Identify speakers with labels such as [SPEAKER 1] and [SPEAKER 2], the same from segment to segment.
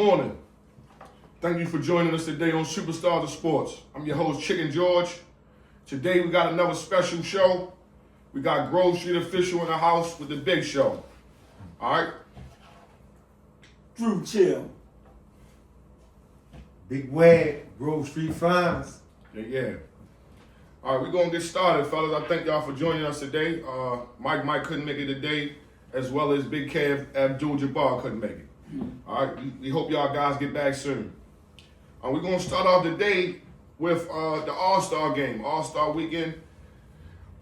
[SPEAKER 1] morning. Thank you for joining us today on Superstars of Sports. I'm your host, Chicken George. Today we got another special show. We got Grove Street Official in the house with the big show. All right?
[SPEAKER 2] Drew Chill.
[SPEAKER 3] Big Wag, Grove Street Finds.
[SPEAKER 1] Yeah. All right, we're going to get started, fellas. I thank y'all for joining us today. Mike couldn't make it today, as well as Big Kev Abdul-Jabbar couldn't make it. All right, we hope y'all guys get back soon. We're going to start off the day with the All-Star game, All-Star weekend.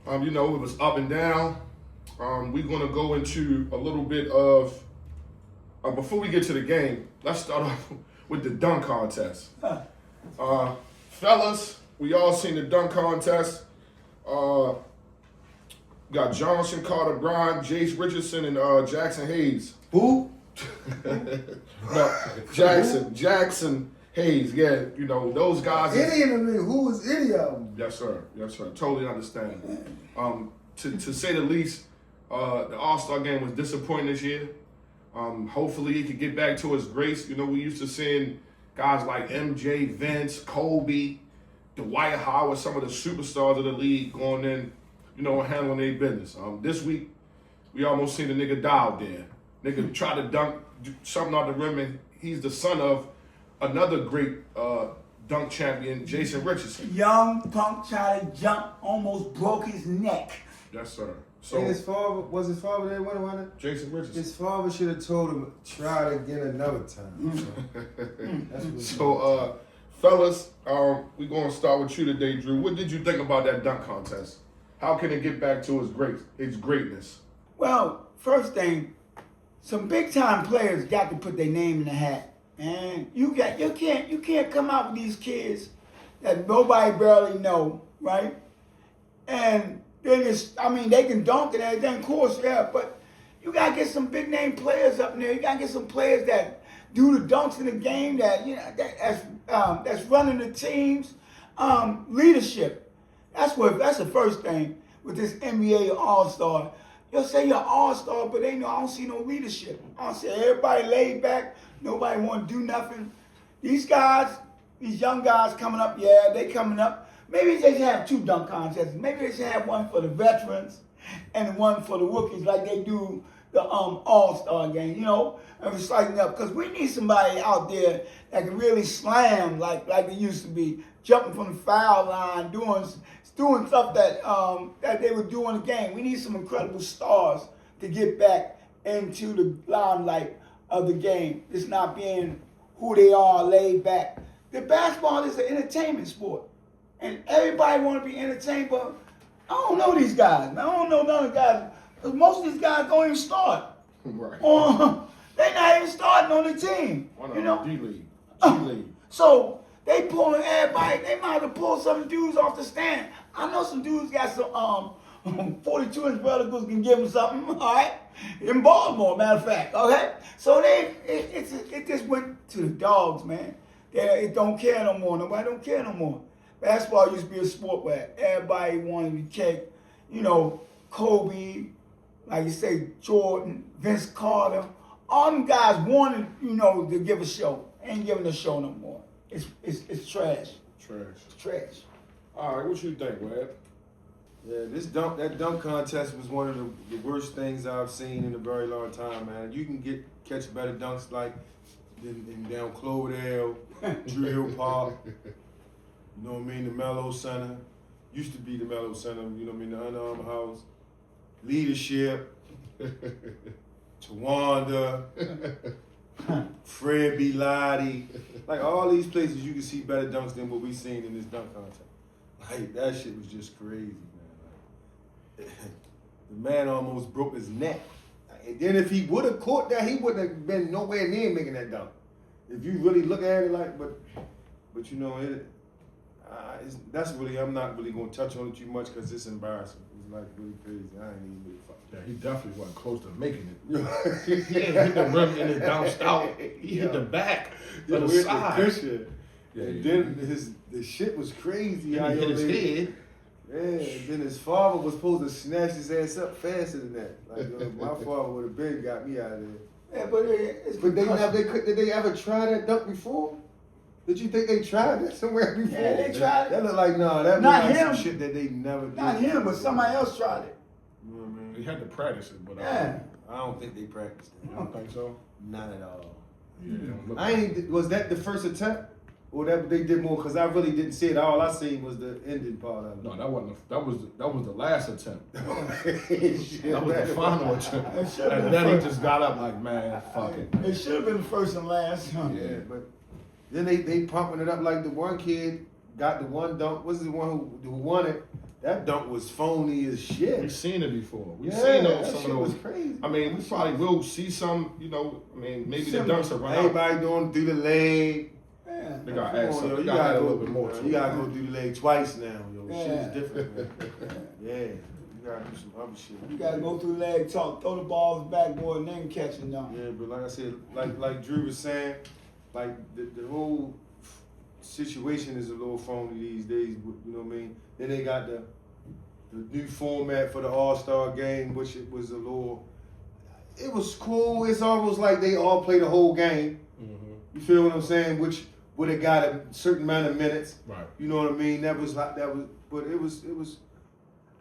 [SPEAKER 1] It was up and down. We're going to go into a little bit of, before we get to the game, let's start off with the dunk contest. Fellas, we all seen the dunk contest. Got Johnson, Carter Bryant, Jace Richardson, and Jackson Hayes.
[SPEAKER 3] Who?
[SPEAKER 1] No, Jackson Hayes. Yeah, those guys.
[SPEAKER 3] Any of them, who was any of them?
[SPEAKER 1] Yes, sir. Totally understand. To say the least, the All-Star game was disappointing this year. Hopefully he could get back to his grace. We used to seeing guys like MJ, Vince, Kobe, Dwight Howard, some of the superstars of the league going in, handling their business. This week, we almost seen a nigga die out there. Nigga try to dunk something out the rim, and he's the son of another great dunk champion, Jason Richardson.
[SPEAKER 2] Young punk tried to jump, almost broke his neck.
[SPEAKER 1] Yes, sir.
[SPEAKER 3] So his father, was his father there? What?
[SPEAKER 1] Jason Richardson.
[SPEAKER 3] His father should have told him, try it again another time.
[SPEAKER 1] So, fellas, we're going to start with you today, Drew. What did you think about that dunk contest? How can it get back to its greatness?
[SPEAKER 2] Well, first thing, some big time players got to put their name in the hat. And you can't come out with these kids that nobody barely know, right? And then they can dunk and everything, of course, yeah, but you gotta get some big name players up there. You gotta get some players that do the dunks in the game, that's running the teams, leadership. That's the first thing with this NBA All-Star. You'll say you're All-Star, but I don't see no leadership. I don't see everybody laid back. Nobody want to do nothing. These guys, these young guys coming up, yeah, they coming up. Maybe they should have two dunk contests. Maybe they should have one for the veterans and one for the rookies, like they do the All-Star game, and recycling up. Because we need somebody out there that can really slam like they used to be, jumping from the foul line, doing stuff that they would do in the game. We need some incredible stars to get back into the limelight of the game. It's not being who they are, laid back. The basketball is an entertainment sport. And everybody want to be entertained, but I don't know these guys. I don't know none of the guys. Because most of these guys don't even start.
[SPEAKER 1] Right.
[SPEAKER 2] They're not even starting on the team.
[SPEAKER 1] D-League.
[SPEAKER 2] So they pulling everybody. They might have pulled some dudes off the stand. I know some dudes got some 42-inch verticals can give them something, all right? In Baltimore, matter of fact, okay? So it just went to the dogs, man. It don't care no more. Nobody don't care no more. Basketball used to be a sport where everybody wanted to check, Kobe, like you say, Jordan, Vince Carter. All them guys wanted, to give a show. Ain't giving a show no more. It's trash. It's trash.
[SPEAKER 1] All right, what you think, Webb?
[SPEAKER 3] Yeah, that dunk contest was one of the worst things I've seen in a very long time, man. You can catch better dunks like in down Cloverdale, Drew Hill Park. You know what I mean? The Mello Center. Used to be the Mello Center, the Under Armour House. Leadership. Tawanda. Fred B. Lottie. Like all these places you can see better dunks than what we seen in this dunk contest. Like that shit was just crazy, man. Like, the man almost broke his neck. And then if he would have caught that, he wouldn't have been nowhere near making that dunk. If you really look at it but that's really, I'm not really going to touch on it too much because it's embarrassing. It's like really crazy. I ain't even really fucking.
[SPEAKER 1] Yeah, he definitely wasn't close to making it. He didn't hit the rim and it bounced out. He hit the back of the side.
[SPEAKER 3] Yeah, and then the shit was crazy.
[SPEAKER 1] He hit his head.
[SPEAKER 3] Yeah, and then his father was supposed to snatch his ass up faster than that. Like, my father would have been got me out of there.
[SPEAKER 2] Yeah, but it's
[SPEAKER 3] But
[SPEAKER 2] because-
[SPEAKER 3] did they ever try that dunk before? Did you think they tried that somewhere before?
[SPEAKER 2] Yeah, they tried it.
[SPEAKER 3] That look like that look
[SPEAKER 2] Not
[SPEAKER 3] like
[SPEAKER 2] him.
[SPEAKER 3] some shit that they never did.
[SPEAKER 2] Not him, but somebody else tried it.
[SPEAKER 3] You know what I
[SPEAKER 1] He
[SPEAKER 3] mean?
[SPEAKER 1] had to practice it, but
[SPEAKER 2] Yeah.
[SPEAKER 3] I don't think they practiced
[SPEAKER 1] I
[SPEAKER 3] that.
[SPEAKER 1] don't think so.
[SPEAKER 3] Not at all.
[SPEAKER 1] Yeah, it don't look
[SPEAKER 3] I ain't. Was that the first attempt, or that they did more? Because I really didn't see it. All I seen was the ending part of it.
[SPEAKER 1] No, that wasn't. That was the last attempt.
[SPEAKER 3] Shit,
[SPEAKER 1] That was the final attempt.
[SPEAKER 2] It should've been
[SPEAKER 1] And then he
[SPEAKER 2] first.
[SPEAKER 1] just got up like, man, fuck it.
[SPEAKER 2] It should have been first and last. Huh?
[SPEAKER 3] Yeah, but then they pumping it up like the one kid got the one dunk. Was the one who won it? That dunk was phony as shit.
[SPEAKER 1] We've seen it before. We've
[SPEAKER 3] Yeah,
[SPEAKER 1] seen
[SPEAKER 3] that
[SPEAKER 1] some
[SPEAKER 3] shit
[SPEAKER 1] of
[SPEAKER 3] was
[SPEAKER 1] those.
[SPEAKER 3] crazy.
[SPEAKER 1] I mean, we probably will see some. You know, I mean, maybe the
[SPEAKER 2] Similar.
[SPEAKER 1] dunks will run out.
[SPEAKER 3] Everybody doing through the leg.
[SPEAKER 2] Yeah.
[SPEAKER 1] They got
[SPEAKER 3] Come
[SPEAKER 1] to add
[SPEAKER 3] on,
[SPEAKER 1] something.
[SPEAKER 3] yo,
[SPEAKER 1] They
[SPEAKER 3] you
[SPEAKER 1] got to add
[SPEAKER 3] gotta
[SPEAKER 1] a
[SPEAKER 3] go.
[SPEAKER 1] little bit more to
[SPEAKER 3] You
[SPEAKER 1] it.
[SPEAKER 3] gotta go through the leg twice now, yo.
[SPEAKER 2] Yeah.
[SPEAKER 3] Shit's different, man. Yeah, you gotta do some other shit.
[SPEAKER 2] You gotta go through leg talk, throw the balls backboard, and then catch it down.
[SPEAKER 3] Yeah, but like I said, like Drew was saying, like the whole situation is a little phony these days. You know what I mean? Then they got the new format for the All-Star game, which it was a little. It was cool. It's almost like they all play the whole game.
[SPEAKER 1] Mhm.
[SPEAKER 3] You feel what I'm saying? Which would have got a certain amount of minutes.
[SPEAKER 1] Right.
[SPEAKER 3] You know what I mean? That was like that was, but it was.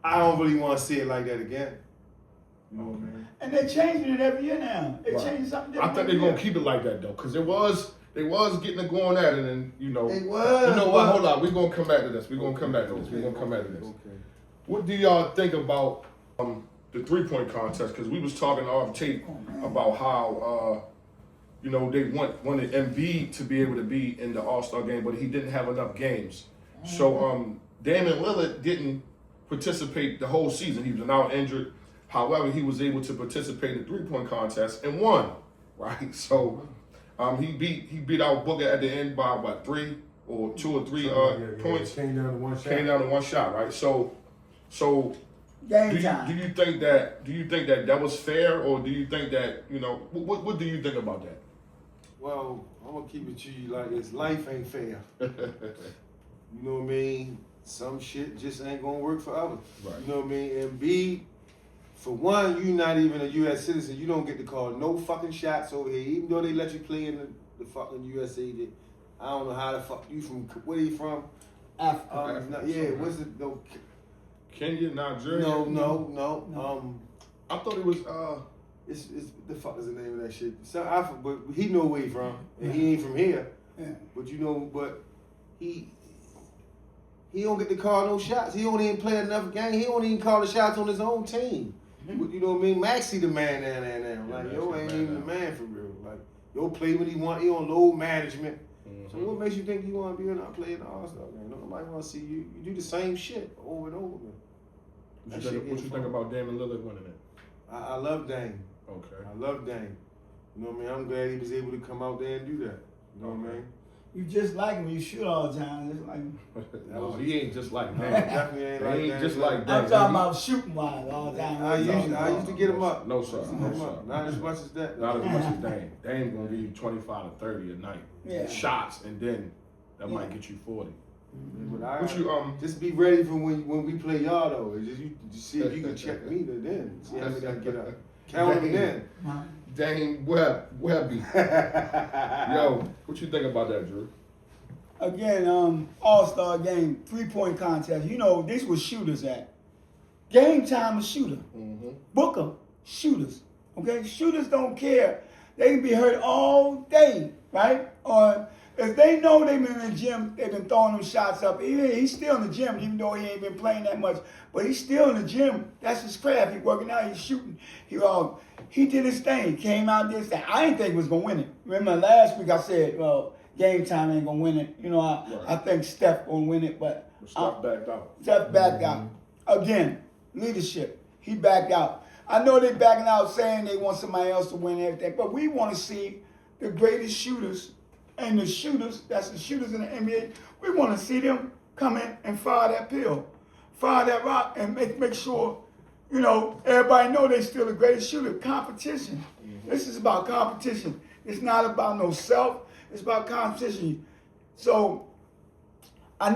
[SPEAKER 3] I don't really want to see it like that again. You know what I mean?
[SPEAKER 2] And they're changing it every year now. They're
[SPEAKER 1] Right.
[SPEAKER 2] changing something
[SPEAKER 1] I
[SPEAKER 2] different.
[SPEAKER 1] think they're gonna keep it like that though, because they was getting it going at it, and you know.
[SPEAKER 3] It was.
[SPEAKER 1] You know what? Hold on. We're gonna come back to this. We're gonna come back to this. We're gonna come back to this.
[SPEAKER 3] Okay.
[SPEAKER 1] What do y'all think about the 3-point contest? Because we was talking off tape about how you know they wanted Embiid to be able to be in the All-Star game, but he didn't have enough games. So Damian Lillard didn't participate the whole season. He was now injured. However, he was able to participate in the 3-point contest and won. Right. So he beat out Booker at the end by what, 3 or 2 or 3 points.
[SPEAKER 3] Came down to one shot.
[SPEAKER 1] Came down to one shot. Right. So
[SPEAKER 2] Game
[SPEAKER 1] do
[SPEAKER 2] time.
[SPEAKER 1] you think that was fair, or do you think that, you know, what do you think about that?
[SPEAKER 3] Well, I'm gonna keep it to you like this. Life ain't fair. You know what I mean? Some shit just ain't gonna work for others.
[SPEAKER 1] Right.
[SPEAKER 3] You know what I mean? And B, for one, you not even a U.S. citizen. You don't get to call no fucking shots over here, even though they let you play in the fucking USA. I don't know how the fuck you from. Where you from?
[SPEAKER 2] Africa.
[SPEAKER 3] Yeah. What's it? No.
[SPEAKER 1] Kenya, Nigeria.
[SPEAKER 3] No.
[SPEAKER 1] I thought it was
[SPEAKER 3] It's the fuck is the name of that shit? South Africa, but he know where he from, and he ain't from here.
[SPEAKER 2] Yeah.
[SPEAKER 3] But you know, he don't get to call no shots. He don't even play enough games. He don't even call the shots on his own team. But you know what I mean? Maxie the man down there now. Like, yo
[SPEAKER 1] Maxey
[SPEAKER 3] ain't
[SPEAKER 1] the man
[SPEAKER 3] even the
[SPEAKER 1] now.
[SPEAKER 3] man for real. Like, yo play when he want. He on load management.
[SPEAKER 1] Mhm.
[SPEAKER 3] So what makes you think you want to be not playing the All-Star game? Nobody want to see you. You do the same shit over and over again.
[SPEAKER 1] What
[SPEAKER 3] That
[SPEAKER 1] you
[SPEAKER 3] shit
[SPEAKER 1] think,
[SPEAKER 3] getting fun.
[SPEAKER 1] about Damian Lillard winning it?
[SPEAKER 3] I love Dame.
[SPEAKER 1] Okay.
[SPEAKER 3] I love Dame. You know what I mean? I'm glad he was able to come out there and do that. You know what I mean?
[SPEAKER 2] You just like him. You shoot all the time. Just like him.
[SPEAKER 1] No, he ain't just like
[SPEAKER 3] No,
[SPEAKER 1] that.
[SPEAKER 3] definitely ain't
[SPEAKER 1] He
[SPEAKER 3] like
[SPEAKER 1] ain't
[SPEAKER 3] that.
[SPEAKER 1] just like
[SPEAKER 2] I'm
[SPEAKER 1] that.
[SPEAKER 2] talking about shooting wise all the time.
[SPEAKER 3] I used to get him up.
[SPEAKER 1] No, sir.
[SPEAKER 3] Used to
[SPEAKER 1] No,
[SPEAKER 3] get him
[SPEAKER 1] sir.
[SPEAKER 3] up. Not as much as that.
[SPEAKER 1] Not as much as Dame. Dame gonna give you 25 to 30 a night.
[SPEAKER 2] Yeah.
[SPEAKER 1] Shots, and then that might get you 40.
[SPEAKER 3] But I,
[SPEAKER 1] What you
[SPEAKER 3] just be ready for when we play y'all though. It's just you see if you can check me then. See how many I get up. Count them then.
[SPEAKER 1] Dame Webby. Yo, what you think about that, Drew?
[SPEAKER 2] Again, All-Star game, 3-point contest. You know, this was shooters at. Game time is shooter.
[SPEAKER 1] Mm-hmm.
[SPEAKER 2] Booker, shooters. Okay? Shooters don't care. They can be hurt all day, right? Or if they know they've been in the gym, they've been throwing them shots up. He's still in the gym, even though he ain't been playing that much. But he's still in the gym. That's his craft. He's working out, he's shooting. He did his thing. Came out this thing. I didn't think he was gonna win it. Remember last week I said, well, game time ain't gonna win it. You know, I think Steph gonna win it, but
[SPEAKER 1] Steph backed out.
[SPEAKER 2] Steph backed out. Again, leadership. He backed out. I know they backing out saying they want somebody else to win everything, but we want to see the greatest shooters and the shooters, that's the shooters in the NBA, we want to see them come in and fire that pill, fire that rock, and make sure, you know, everybody know they still the greatest shooter. Competition. This is about competition. It's not about no self. It's about competition. So I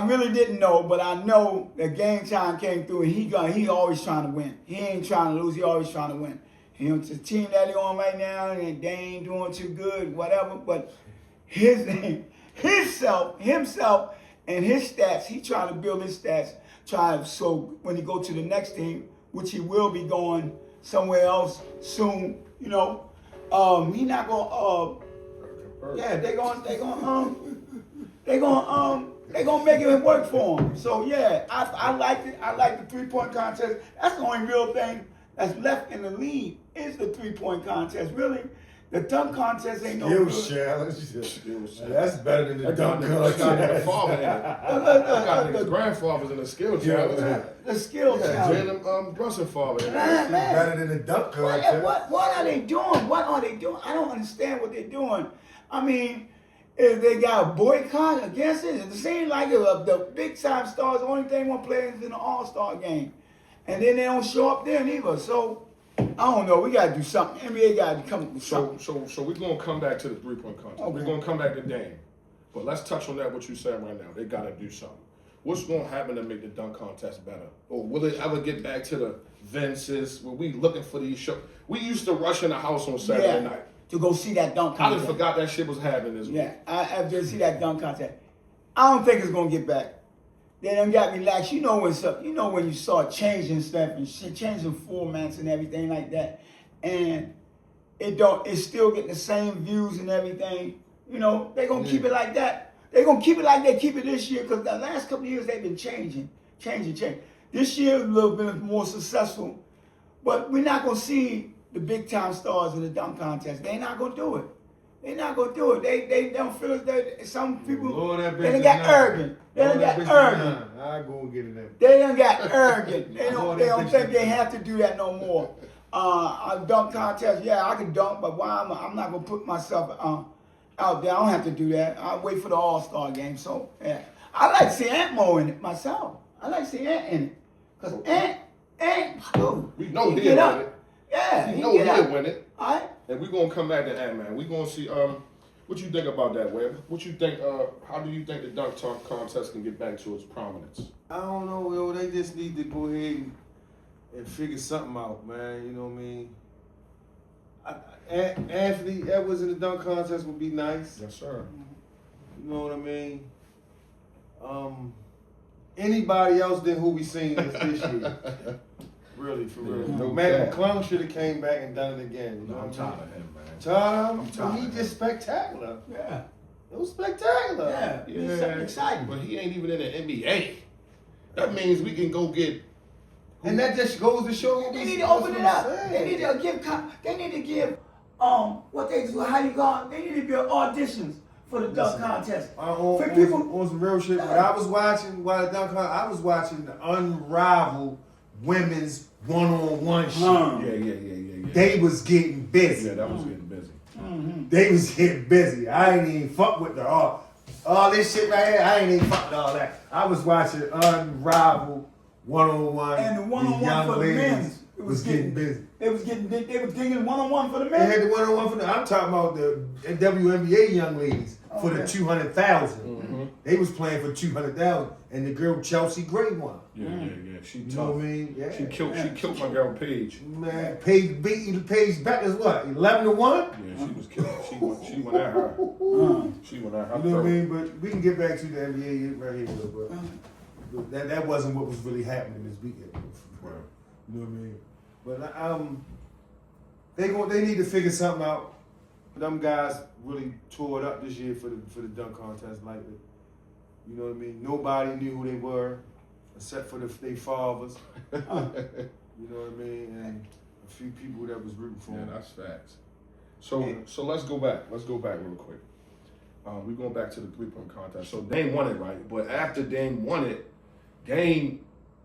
[SPEAKER 2] really didn't know, but I know that game time came through and he always trying to win. He ain't trying to lose, he always trying to win. the team that he on right now, and they ain't doing too good, whatever. But himself, and his stats, he trying to build his stats. So when he go to the next team, which he will be going somewhere else soon, he not gonna. Yeah, they gonna make it work for him. So yeah, I like it. I like the 3-point contest. That's the only real thing that's left in the league is the 3-point contest. Really, the dunk contest ain't no
[SPEAKER 3] Skills
[SPEAKER 2] good.
[SPEAKER 3] challenge. That's better than the dunk
[SPEAKER 1] That guy got a
[SPEAKER 3] contest.
[SPEAKER 1] father in it. That guy nigga's grandfather's in the skill challenge.
[SPEAKER 2] The skill challenge.
[SPEAKER 1] Jalen Brunson father in it.
[SPEAKER 2] Man,
[SPEAKER 3] Better than the dunk contest.
[SPEAKER 2] what are they doing? What are they doing? I don't understand what they're doing. I mean, if they got a boycott against it, it seems like the big time stars, the only thing one player is in the All-Star game. And then they don't show up there neither. So, I don't know. We got to do something. NBA got to come up with something.
[SPEAKER 1] So we're going to come back to the 3-point contest.
[SPEAKER 2] Okay.
[SPEAKER 1] We're going to come back to Dame. But let's touch on that, what you said right now. They got to do something. What's going to happen to make the dunk contest better? Or will it ever get back to the Vinces where we looking for these shows? We used to rush in the house on Saturday night.
[SPEAKER 2] To go see that dunk
[SPEAKER 1] I
[SPEAKER 2] contest.
[SPEAKER 1] just forgot that shit was happening this week.
[SPEAKER 2] Yeah, I just see that dunk contest. I don't think it's gonna get back. They done got relaxed. You know when you start changing stuff and changing formats and everything like that, and it's still getting the same views and everything. They gonna keep it like that. They gonna keep it like they keep it this year because the last couple of years they've been changing. This year is a little bit more successful, but we're not gonna see the big time stars in the dunk contest. They're not gonna do it. They don't feel that some people.
[SPEAKER 3] Lord, that
[SPEAKER 2] They done got arrogant. They done got arrogant.
[SPEAKER 3] I go and get it in.
[SPEAKER 2] They done got arrogant. They
[SPEAKER 3] Lord,
[SPEAKER 2] don't
[SPEAKER 3] that
[SPEAKER 2] think
[SPEAKER 3] bitch-
[SPEAKER 2] they have to do that no more. A dunk contest, yeah, I can dunk, but why I'm not gonna put myself out there. I don't have to do that. I'll wait for the All-Star game. So yeah, I like to see Ant more in it myself. I like to see Ant in it because Ant,
[SPEAKER 1] We know
[SPEAKER 2] he
[SPEAKER 1] he'll
[SPEAKER 2] get up.
[SPEAKER 1] win it.
[SPEAKER 2] Yeah,
[SPEAKER 1] We know
[SPEAKER 2] get
[SPEAKER 1] he'll
[SPEAKER 2] up.
[SPEAKER 1] win it.
[SPEAKER 2] All right.
[SPEAKER 1] And we're gonna come back to Ant-Man. We're gonna see what you think about that, Webb. What you think how do you think the dunk contest can get back to its prominence?
[SPEAKER 3] I don't know, yo. They just need to go ahead and figure something out, man. You know what I mean? Anthony Edwards in the dunk contest would be nice.
[SPEAKER 1] Yes, sir.
[SPEAKER 3] You know what I mean? Anybody else than who we seen this year? Really, for real.
[SPEAKER 1] Yeah, no
[SPEAKER 3] Matt
[SPEAKER 1] cap.
[SPEAKER 3] McClung should have came back and done it again. You know
[SPEAKER 1] I'm
[SPEAKER 3] what I
[SPEAKER 1] tired
[SPEAKER 3] mean?
[SPEAKER 1] of him, man.
[SPEAKER 3] Tired
[SPEAKER 1] I'm
[SPEAKER 3] of
[SPEAKER 1] tired
[SPEAKER 3] him? He
[SPEAKER 1] of
[SPEAKER 3] just spectacular.
[SPEAKER 2] Yeah.
[SPEAKER 3] It was spectacular.
[SPEAKER 2] Yeah. It's something exciting.
[SPEAKER 1] But he ain't even in the NBA. That means we can go get.
[SPEAKER 3] And that just goes to show
[SPEAKER 2] They need to open it up. They need to give what they do, how you go. They need to give auditions for the dunk contest. For people,
[SPEAKER 3] On some real shit, when I was watching I was watching the unrivaled women's one-on-one shit.
[SPEAKER 1] Yeah.
[SPEAKER 3] They was getting busy.
[SPEAKER 1] Yeah, that was getting busy.
[SPEAKER 3] They was getting busy. I ain't even fuck with all this shit right here. I ain't even fuck with all that. I was watching unrivaled one-on-one.
[SPEAKER 2] and the one-on-one
[SPEAKER 3] young
[SPEAKER 2] for the
[SPEAKER 3] ladies
[SPEAKER 2] men
[SPEAKER 3] was getting busy.
[SPEAKER 2] They was digging one-on-one for the
[SPEAKER 3] They had
[SPEAKER 2] men.
[SPEAKER 3] the one-on-one for the. I'm talking about the WNBA young ladies for the
[SPEAKER 2] Okay.
[SPEAKER 3] 200,000. They was playing for 200,000, and the girl Chelsea Gray won.
[SPEAKER 1] Yeah. She
[SPEAKER 3] You
[SPEAKER 1] tough.
[SPEAKER 3] know what I mean? Yeah.
[SPEAKER 1] She killed my girl Paige.
[SPEAKER 3] Man, Paige beat Paige back as what? 11-1.
[SPEAKER 1] Yeah, she was killing. She went at her. She went at her.
[SPEAKER 3] You know what I mean? But we can get back to the NBA right here, though. But that wasn't what was really happening this weekend.
[SPEAKER 1] Right.
[SPEAKER 3] You know what I mean? But they need to figure something out. Them guys really tore it up this year for the dunk contest. Like, you know what I mean? Nobody knew who they were except for their fathers. You know what I mean? And a few people that was rooting for
[SPEAKER 1] Yeah,
[SPEAKER 3] them.
[SPEAKER 1] that's facts. So let's go back. Let's go back real quick. We're going back to the 3-point contest. So Dame won it, right? But after Dame won it, Dame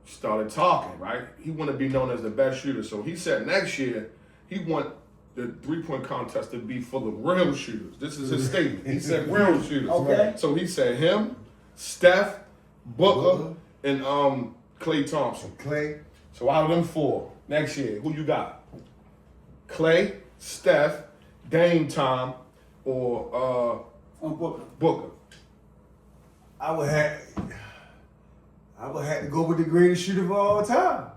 [SPEAKER 1] started talking, right? He wanted to be known as the best shooter. So he said next year he want the 3-point contest to be full of real shooters. This is his statement. He said real shooters.
[SPEAKER 2] Okay.
[SPEAKER 1] So he said him, Steph, Booker, and Klay Thompson.
[SPEAKER 3] Clay.
[SPEAKER 1] So out of them 4, next year, who you got? Klay, Steph, Dame Time, or Booker?
[SPEAKER 3] I would have to go with the greatest shooter of all time.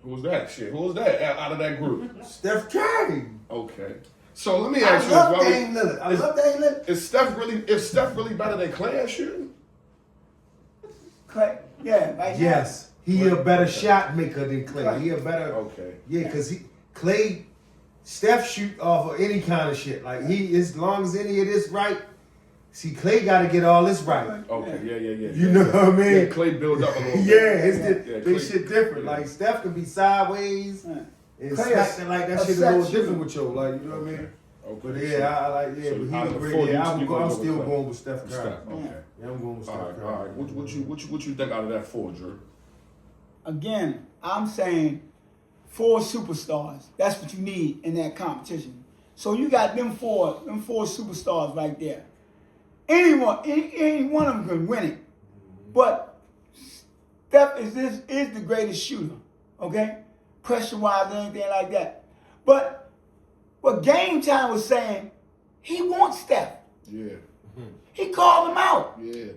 [SPEAKER 1] Who was that? Shit, who was that out of that group?
[SPEAKER 3] Steph Curry.
[SPEAKER 1] Okay. So let me
[SPEAKER 3] I
[SPEAKER 1] ask you
[SPEAKER 3] love
[SPEAKER 1] this,
[SPEAKER 3] Dame Lillard. I love Dame Lillard.
[SPEAKER 1] Is Steph really better than Clay at shooting?
[SPEAKER 2] Clay, yeah, right now.
[SPEAKER 4] Yes, he a better shot maker than Clay. He a better.
[SPEAKER 1] Okay.
[SPEAKER 4] Yeah, because Clay, Steph shoot off of any kind of shit. Like as long as any of this right. See, Clay got to get all this right.
[SPEAKER 1] Okay, yeah.
[SPEAKER 4] You know what I mean?
[SPEAKER 1] Yeah, Clay build up a little bit.
[SPEAKER 4] Yeah, it's
[SPEAKER 1] Yeah,
[SPEAKER 4] big
[SPEAKER 1] Clay-
[SPEAKER 4] shit different.
[SPEAKER 1] yeah.
[SPEAKER 4] Like Steph can be sideways
[SPEAKER 2] Yeah.
[SPEAKER 4] and
[SPEAKER 2] Clay
[SPEAKER 4] smacking like that
[SPEAKER 2] a
[SPEAKER 4] shit a
[SPEAKER 2] set
[SPEAKER 4] little
[SPEAKER 2] shooter.
[SPEAKER 4] different with you. Like you know what I mean?
[SPEAKER 1] Okay.
[SPEAKER 4] But yeah, I like
[SPEAKER 1] so
[SPEAKER 4] but
[SPEAKER 1] out
[SPEAKER 4] he
[SPEAKER 1] of
[SPEAKER 4] a
[SPEAKER 1] the
[SPEAKER 4] great.
[SPEAKER 1] four,
[SPEAKER 4] Yeah,
[SPEAKER 1] you
[SPEAKER 4] I'm
[SPEAKER 1] go
[SPEAKER 4] still
[SPEAKER 1] with Clay.
[SPEAKER 4] going with Steph Curry.
[SPEAKER 1] Steph. Okay.
[SPEAKER 4] Yeah, I'm going with Steph
[SPEAKER 1] All right.
[SPEAKER 4] Curry.
[SPEAKER 1] All right. What you think out of that four, Drew?
[SPEAKER 2] Again, I'm saying 4 superstars. That's what you need in that competition. So you got them four superstars right there. Any one of them can win it. But Steph is the greatest shooter. Okay? Pressure-wise, anything like that. But what Game Time was saying, he wants Steph.
[SPEAKER 1] Yeah.
[SPEAKER 2] He called him out.
[SPEAKER 1] Yeah.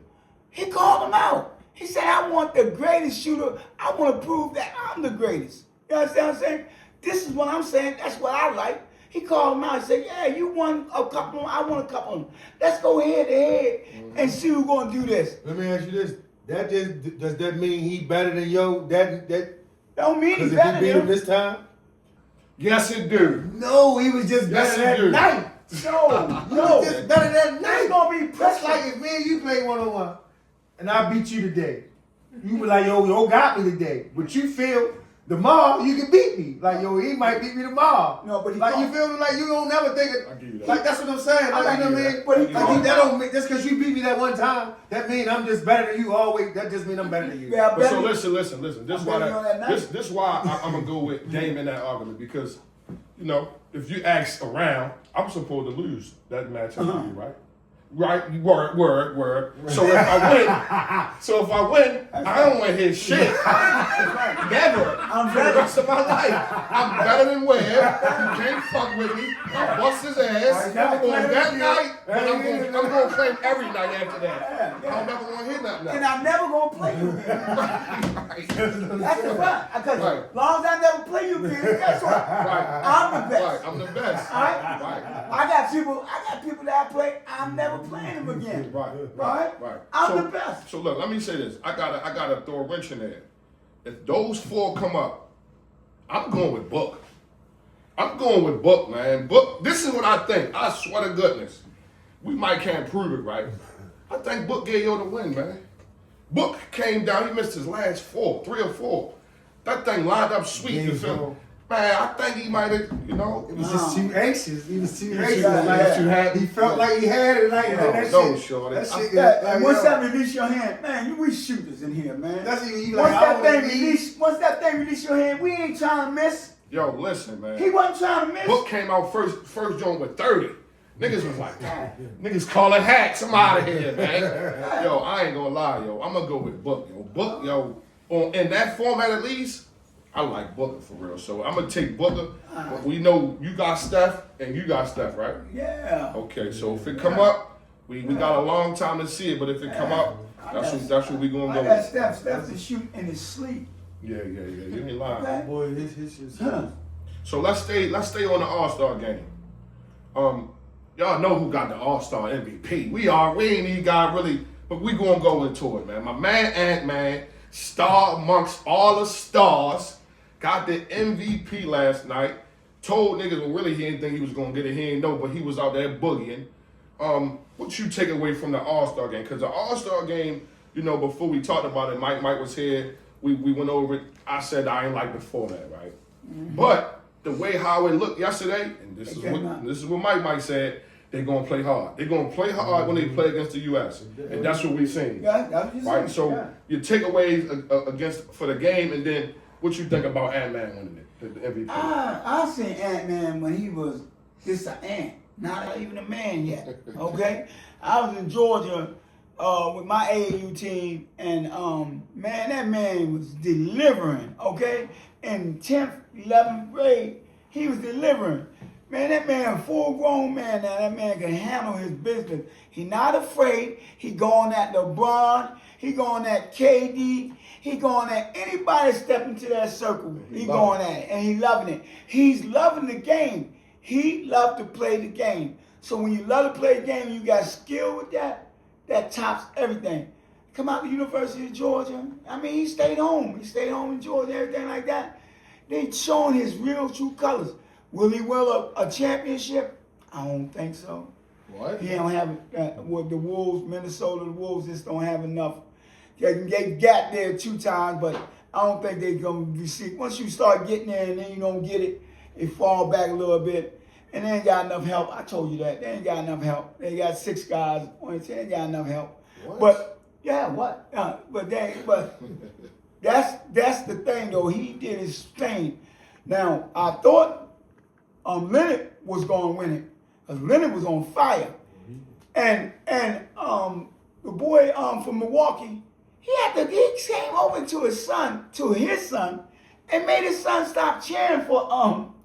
[SPEAKER 2] He called him out. He said, I want the greatest shooter. I want to prove that I'm the greatest. You understand what I'm saying? This is what I'm saying. That's what I like. He called him out and said, yeah, you won a couple, I won a couple. Let's go head to head and see who's going to do this.
[SPEAKER 4] Let me ask you this: does that mean he better than yo? That
[SPEAKER 2] Don't mean
[SPEAKER 4] because
[SPEAKER 2] he's
[SPEAKER 4] if he
[SPEAKER 2] better
[SPEAKER 4] beat
[SPEAKER 2] than
[SPEAKER 4] him
[SPEAKER 2] him.
[SPEAKER 4] this time?
[SPEAKER 1] Yes, it do.
[SPEAKER 4] No, he was just
[SPEAKER 1] Yes,
[SPEAKER 4] better
[SPEAKER 1] he do.
[SPEAKER 4] that night.
[SPEAKER 2] No,
[SPEAKER 4] He
[SPEAKER 2] no.
[SPEAKER 4] was just better that
[SPEAKER 2] It's
[SPEAKER 4] night.
[SPEAKER 2] going to be
[SPEAKER 4] That's
[SPEAKER 2] pressure.
[SPEAKER 4] like if me and you play 1-on-1 and I beat you today. You be like, yo got me today. But you feel tomorrow you can beat me. Like, yo, he might beat me tomorrow.
[SPEAKER 2] No, but he
[SPEAKER 4] like
[SPEAKER 2] don't.
[SPEAKER 4] you feel me? Like you don't never think it.
[SPEAKER 1] I give you that.
[SPEAKER 4] Like that's what I'm saying. Like,
[SPEAKER 2] I
[SPEAKER 4] you know what I
[SPEAKER 1] give
[SPEAKER 4] mean?
[SPEAKER 1] you
[SPEAKER 2] But he
[SPEAKER 1] that.
[SPEAKER 4] Like
[SPEAKER 2] don't.
[SPEAKER 4] that don't make just because you beat me that one time, that mean I'm just better than you always. That just mean I'm better than you.
[SPEAKER 2] Yeah, I
[SPEAKER 1] But so
[SPEAKER 2] bet
[SPEAKER 1] listen. This
[SPEAKER 2] I'm
[SPEAKER 1] why
[SPEAKER 2] betting on that night.
[SPEAKER 1] this why I'm gonna go with Dame in that argument because, you know, if you ask around, I'm supposed to lose that match, right? Right, word. So if I win, I don't want his shit. Never.
[SPEAKER 2] I'm
[SPEAKER 1] For the
[SPEAKER 2] better.
[SPEAKER 1] rest of my life. I'm better than Webb. You can't fuck with me. I'll bust his ass on that night, but I'm gonna claim every night after that.
[SPEAKER 2] Yeah.
[SPEAKER 1] I'm never gonna hit nothing
[SPEAKER 2] And
[SPEAKER 1] else.
[SPEAKER 2] I'm never going to play you again. That's the fact. Because
[SPEAKER 1] Right.
[SPEAKER 2] as long as I never play you again, guess what?
[SPEAKER 1] Right.
[SPEAKER 2] I'm the best.
[SPEAKER 1] Right, I'm the best.
[SPEAKER 2] All right?
[SPEAKER 1] Right.
[SPEAKER 2] I got people that I play, I'm never playing them again.
[SPEAKER 1] Right.
[SPEAKER 2] I'm
[SPEAKER 1] So-
[SPEAKER 2] the best.
[SPEAKER 1] So look, let me say this. I gotta throw a wrench in there. If those four come up, I'm going with Book. I'm going with Book, man. Book, this is what I think. I swear to goodness. We might can't prove it, right? I think Book gave you the win, man. Book came down, he missed his last 3 or 4. That thing lined up sweet, you feel me? Man, I think he might have, you know.
[SPEAKER 4] He was just too anxious. He was too anxious.
[SPEAKER 2] Yeah,
[SPEAKER 4] Like,
[SPEAKER 2] yeah.
[SPEAKER 1] You had-
[SPEAKER 4] he felt like he had it. Like that
[SPEAKER 1] no,
[SPEAKER 4] shit.
[SPEAKER 1] shorty.
[SPEAKER 4] That shit.
[SPEAKER 2] Yeah,
[SPEAKER 4] like,
[SPEAKER 2] and once
[SPEAKER 4] yo,
[SPEAKER 2] that release your hand, man, we shooters in here, man.
[SPEAKER 4] That's even you
[SPEAKER 2] once
[SPEAKER 4] like.
[SPEAKER 2] that
[SPEAKER 4] I
[SPEAKER 2] thing
[SPEAKER 4] don't need-
[SPEAKER 2] release your hand, we ain't trying to miss.
[SPEAKER 1] Yo, listen, man.
[SPEAKER 2] He wasn't trying to miss.
[SPEAKER 1] Book came out first joint with 30. Niggas was like, niggas call it hacks. I'm out of here, man. Yo, I ain't gonna lie, yo. I'm gonna go with Book, yo. Book, yo, in that format at least, I like Booker for real. So I'm gonna take Booker. But we know you got Steph and you got Steph, right?
[SPEAKER 2] Yeah.
[SPEAKER 1] Okay, so if it come up, we got a long time to see it, but if it come up, that's what we gonna
[SPEAKER 2] I
[SPEAKER 1] go
[SPEAKER 2] got
[SPEAKER 1] with.
[SPEAKER 2] Steph to shoot in his sleep.
[SPEAKER 1] Yeah. You ain't lying.
[SPEAKER 2] Okay.
[SPEAKER 4] Boy, his shit's.
[SPEAKER 2] Huh.
[SPEAKER 1] So let's stay on the All-Star game. Y'all know who got the All-Star MVP. We ain't even got really, but we gonna go into it, man. My man Ant-Man, star amongst all the stars, got the MVP last night. Told niggas, well, really he didn't think he was gonna get it. He didn't know, but he was out there boogieing. What you take away from the All-Star game? Because the All-Star game, you know, before we talked about it, Mike was here. We went over it. I said I ain't like the format, right? But the way how it looked yesterday, and this is what Mike said, they're gonna play hard. They're gonna play hard when they play against the US. And that's what we've seen.
[SPEAKER 2] Yeah, that's what you
[SPEAKER 1] Right?
[SPEAKER 2] said.
[SPEAKER 1] So
[SPEAKER 2] Yeah.
[SPEAKER 1] your takeaways against for the game, and then what you think about Ant-Man winning it, the MVP.
[SPEAKER 2] I seen Ant-Man when he was just an ant, not even a man yet. Okay? I was in Georgia with my AAU team, and man, that man was delivering, okay? In 10th, 11th grade, he was delivering. Man, that man, a full-grown man now. That man can handle his business. He not afraid. He going at LeBron. He going at KD. He going at anybody step into that circle. He going at it, and he loving it. He's loving the game. He love to play the game. So when you love to play the game, you got skill with that. That tops everything. Come out to the University of Georgia. I mean, he stayed home. He stayed home in Georgia, everything like that. They showing his real true colors. Will he win a championship? I don't think so.
[SPEAKER 1] What?
[SPEAKER 2] He don't have with the Wolves, Minnesota, the Wolves just don't have enough. They got there 2 times, but I don't think they're gonna receive. Once you start getting there and then you don't get it, they fall back a little bit. And they ain't got enough help. I told you that. They ain't got enough help. They got 6 guys on the team. They ain't got enough help.
[SPEAKER 1] What?
[SPEAKER 2] But yeah, what? But that's the thing though. He did his thing. Now I thought Leonard was gonna win it because Leonard was on fire, and the boy from Milwaukee, he came over to his son, and made his son stop cheering for